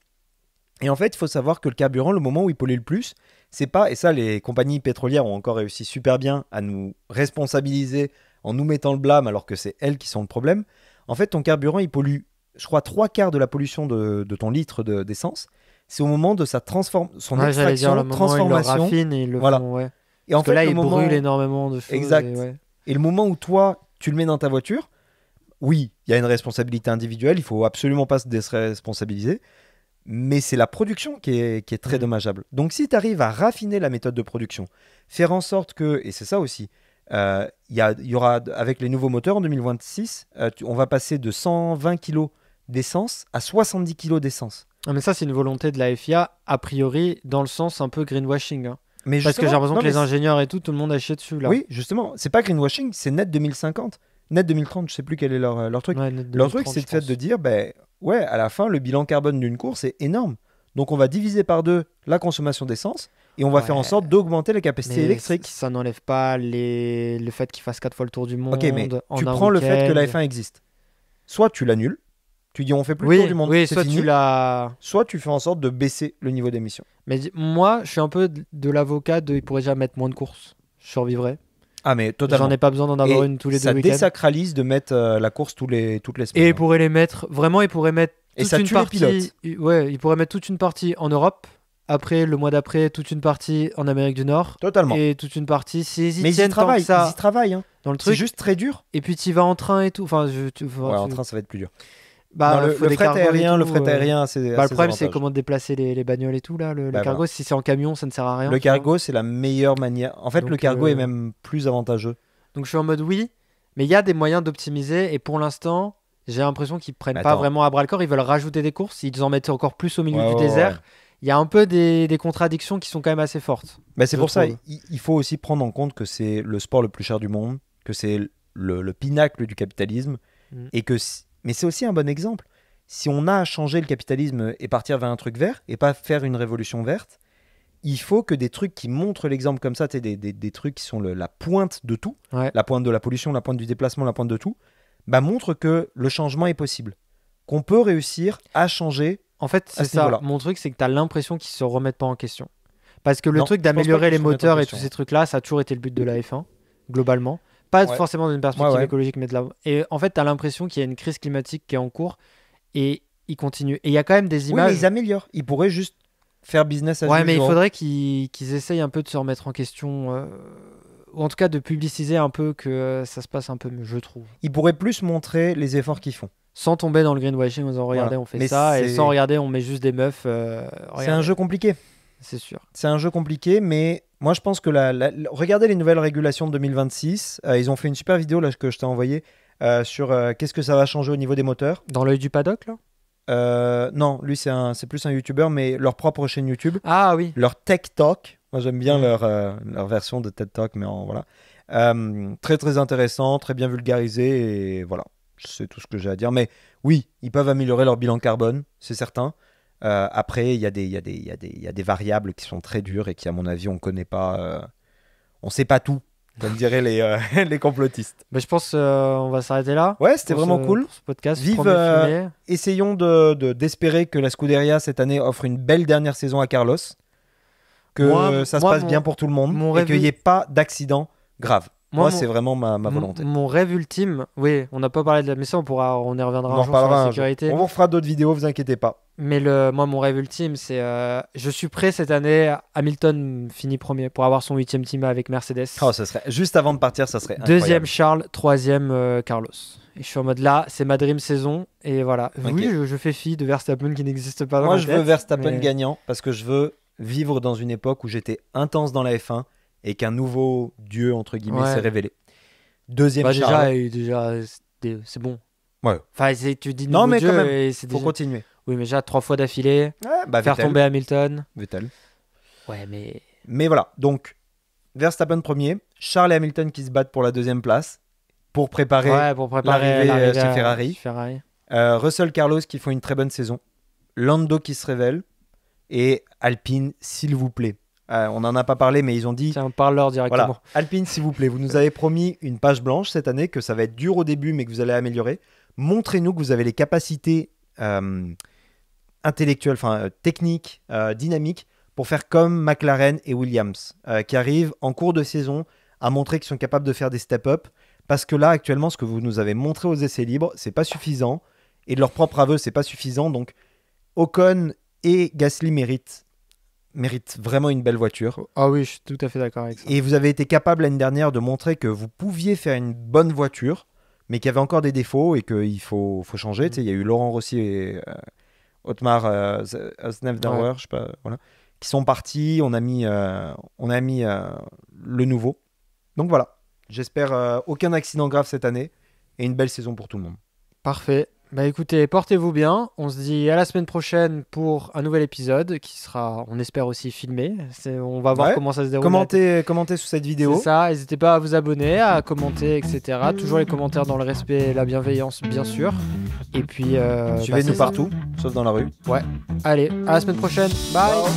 Et en fait, il faut savoir que le carburant, le moment où il pollue le plus, c'est pas, et ça les compagnies pétrolières ont encore réussi super bien à nous responsabiliser en nous mettant le blâme alors que c'est elles qui sont le problème. En fait, ton carburant, il pollue, je crois, 3/4 de la pollution de ton litre d'essence. C'est au moment de sa son extraction, le moment transformation. Ils le raffinent et ils le font, ouais. Et en Parce que là, il brûle énormément de choses. Exact. Et le moment où toi, tu le mets dans ta voiture, oui, il y a une responsabilité individuelle, il faut absolument pas se déresponsabiliser, mais c'est la production qui est très dommageable. Donc si tu arrives à raffiner la méthode de production, faire en sorte que, et c'est ça aussi, il y aura, avec les nouveaux moteurs en 2026, on va passer de 120 kg d'essence à 70 kg d'essence. Ah, mais ça, c'est une volonté de la FIA, a priori, dans le sens un peu greenwashing. Hein. Mais parce que j'ai l'impression que les ingénieurs et tout le monde a chié dessus. Là. Oui, justement, c'est pas greenwashing, c'est net 2050. Net 2030, je sais plus quel est leur truc. Ouais, leur truc, c'est le fait de dire, ouais, à la fin, le bilan carbone d'une course est énorme. Donc on va diviser par 2 la consommation d'essence et on va faire en sorte d'augmenter la capacité électrique. Ça n'enlève pas le fait qu'il fasse 4 fois le tour du monde. Ok, mais tu prends le fait que la F1 existe. Soit tu l'annules, tu dis on fait plus le tour du monde, c'est fini. Soit tu fais en sorte de baisser le niveau d'émission. Mais moi, je suis un peu de l'avocat de il pourrait déjà mettre moins de courses. Je survivrais. Ah mais totalement. J'en ai pas besoin d'en avoir une tous les 2 week-ends. Ça désacralise de mettre la course toutes les semaines. Et il pourrait les mettre, vraiment, il pourrait mettre toute une partie. Les pilotes. Ouais, il pourrait mettre toute une partie en Europe. Après, le mois d'après, toute une partie en Amérique du Nord. Totalement. Et toute une partie, mais ils y travaillent, hein. Dans le truc. C'est juste très dur. Et puis tu vas en train et tout. Enfin, en train, ça va être plus dur. Bah, non, le fret aérien, c'est le problème, c'est comment déplacer les bagnoles et tout là. Le cargo, si c'est en camion, ça ne sert à rien. Le cargo, c'est la meilleure manière. En fait, donc, le cargo est même plus avantageux. Donc je suis en mode oui, mais il y a des moyens d'optimiser et pour l'instant, j'ai l'impression qu'ils prennent pas vraiment à bras le corps. Ils veulent rajouter des courses, ils en mettent encore plus au milieu du désert. Ouais. Il y a un peu des contradictions qui sont quand même assez fortes. Mais c'est pour ça, il faut aussi prendre en compte que c'est le sport le plus cher du monde, que c'est le pinacle du capitalisme, et que mais c'est aussi un bon exemple. Si on a à changer le capitalisme et partir vers un truc vert, et pas faire une révolution verte, il faut que des trucs qui montrent l'exemple comme ça, des trucs qui sont la pointe de tout, la pointe de la pollution, la pointe du déplacement, la pointe de tout, montrent que le changement est possible. Qu'on peut réussir à changer. En fait, c'est ça. Niveau-là. Mon truc, c'est que tu as l'impression qu'ils ne se remettent pas en question. Parce que le truc d'améliorer les moteurs et tous ces trucs-là, ça a toujours été le but de la F1, globalement. Pas forcément d'une perspective écologique, mais de la... Et en fait, tu as l'impression qu'il y a une crise climatique qui est en cours et ils continuent. Et il y a quand même des images... Oui, mais ils améliorent. Ils pourraient juste faire business as usual. Ouais, mais il faudrait qu'ils essayent un peu de se remettre en question, ou en tout cas de publiciser un peu que ça se passe un peu mieux, je trouve. Ils pourraient plus montrer les efforts qu'ils font. Sans tomber dans le greenwashing en disant regardez, on fait ça, et sans regarder, on met juste des meufs. C'est un jeu compliqué. C'est sûr. C'est un jeu compliqué, mais moi je pense que regardez les nouvelles régulations de 2026. Ils ont fait une super vidéo là, que je t'ai envoyée sur qu'est-ce que ça va changer au niveau des moteurs. Dans l'œil du paddock là. Non, lui c'est plus un youtubeur, mais leur propre chaîne YouTube. Ah oui. Leur Tech Talk. Moi j'aime bien leur version de TED Talk, mais voilà. Très très intéressant, très bien vulgarisé, et voilà. C'est tout ce que j'ai à dire. Mais oui, ils peuvent améliorer leur bilan carbone, c'est certain. Après, il y a des variables qui sont très dures et qui, à mon avis, on ne connaît pas. On ne sait pas tout, comme diraient les complotistes. Mais je pense qu'on va s'arrêter là. Ouais, c'était vraiment cool. Pour ce podcast. Essayons d'espérer que la Scuderia, cette année, offre une belle dernière saison à Carlos. Que ça se passe bien pour tout le monde. Et qu'il n'y ait pas d'accident grave. Moi, c'est vraiment ma volonté. Mon rêve ultime, oui, on n'a pas parlé de la mission, on y reviendra un jour sur la sécurité. On vous fera d'autres vidéos, vous inquiétez pas. Mais moi, mon rêve ultime, c'est je suis prêt cette année, Hamilton finit premier pour avoir son 8e team avec Mercedes. Oh, ça serait juste avant de partir, ça serait incroyable. 2e Charles, 3e Carlos. Et je suis en mode là, c'est ma dream saison et voilà. Okay. Oui, je fais fi de Verstappen qui n'existe pas dans Moi, ma je tête, veux Verstappen gagnant parce que je veux vivre dans une époque où j'étais intense dans la F1. Et qu'un nouveau dieu, entre guillemets, s'est révélé. 2e Charles. Déjà, c'est bon. Ouais. Enfin, tu dis nouveau dieu, quand même, et faut continuer. Oui, mais déjà 3 fois d'affilée, faire tomber Hamilton. Vettel. Ouais, mais voilà, donc, Verstappen premier, Charles et Hamilton qui se battent pour la 2e place. pour préparer l'arrivée chez Ferrari. Russell, Carlos qui font une très bonne saison. Lando qui se révèle. Et Alpine, s'il vous plaît. On n'en a pas parlé, mais ils ont dit... On parle-leur directement. Voilà. Alpine, s'il vous plaît, vous nous avez promis une page blanche cette année, que ça va être dur au début, mais que vous allez améliorer. Montrez-nous que vous avez les capacités intellectuelles, techniques, dynamiques, pour faire comme McLaren et Williams, qui arrivent en cours de saison à montrer qu'ils sont capables de faire des step-up. Parce que là, actuellement, ce que vous nous avez montré aux essais libres, c'est pas suffisant. Et de leur propre aveu, c'est pas suffisant. Donc, Ocon et Gasly méritent vraiment une belle voiture. Ah oui, je suis tout à fait d'accord avec ça. Et vous avez été capable l'année dernière de montrer que vous pouviez faire une bonne voiture, mais qu'il y avait encore des défauts et qu'il faut changer. Tu sais, il y a eu Laurent Rossi et Otmar Snefdauer, je sais pas, voilà, qui sont partis. On a mis le nouveau. Donc voilà, j'espère aucun accident grave cette année et une belle saison pour tout le monde. Parfait. Bah écoutez, portez-vous bien. On se dit à la semaine prochaine pour un nouvel épisode qui sera, on espère aussi filmé. On va voir comment ça se déroule. Commentez sous cette vidéo. C'est ça, n'hésitez pas à vous abonner, à commenter, etc. Toujours les commentaires dans le respect et la bienveillance, bien sûr. Et puis... suivez-nous partout, sauf dans la rue. Ouais. Allez, à la semaine prochaine. Bye. Ciao.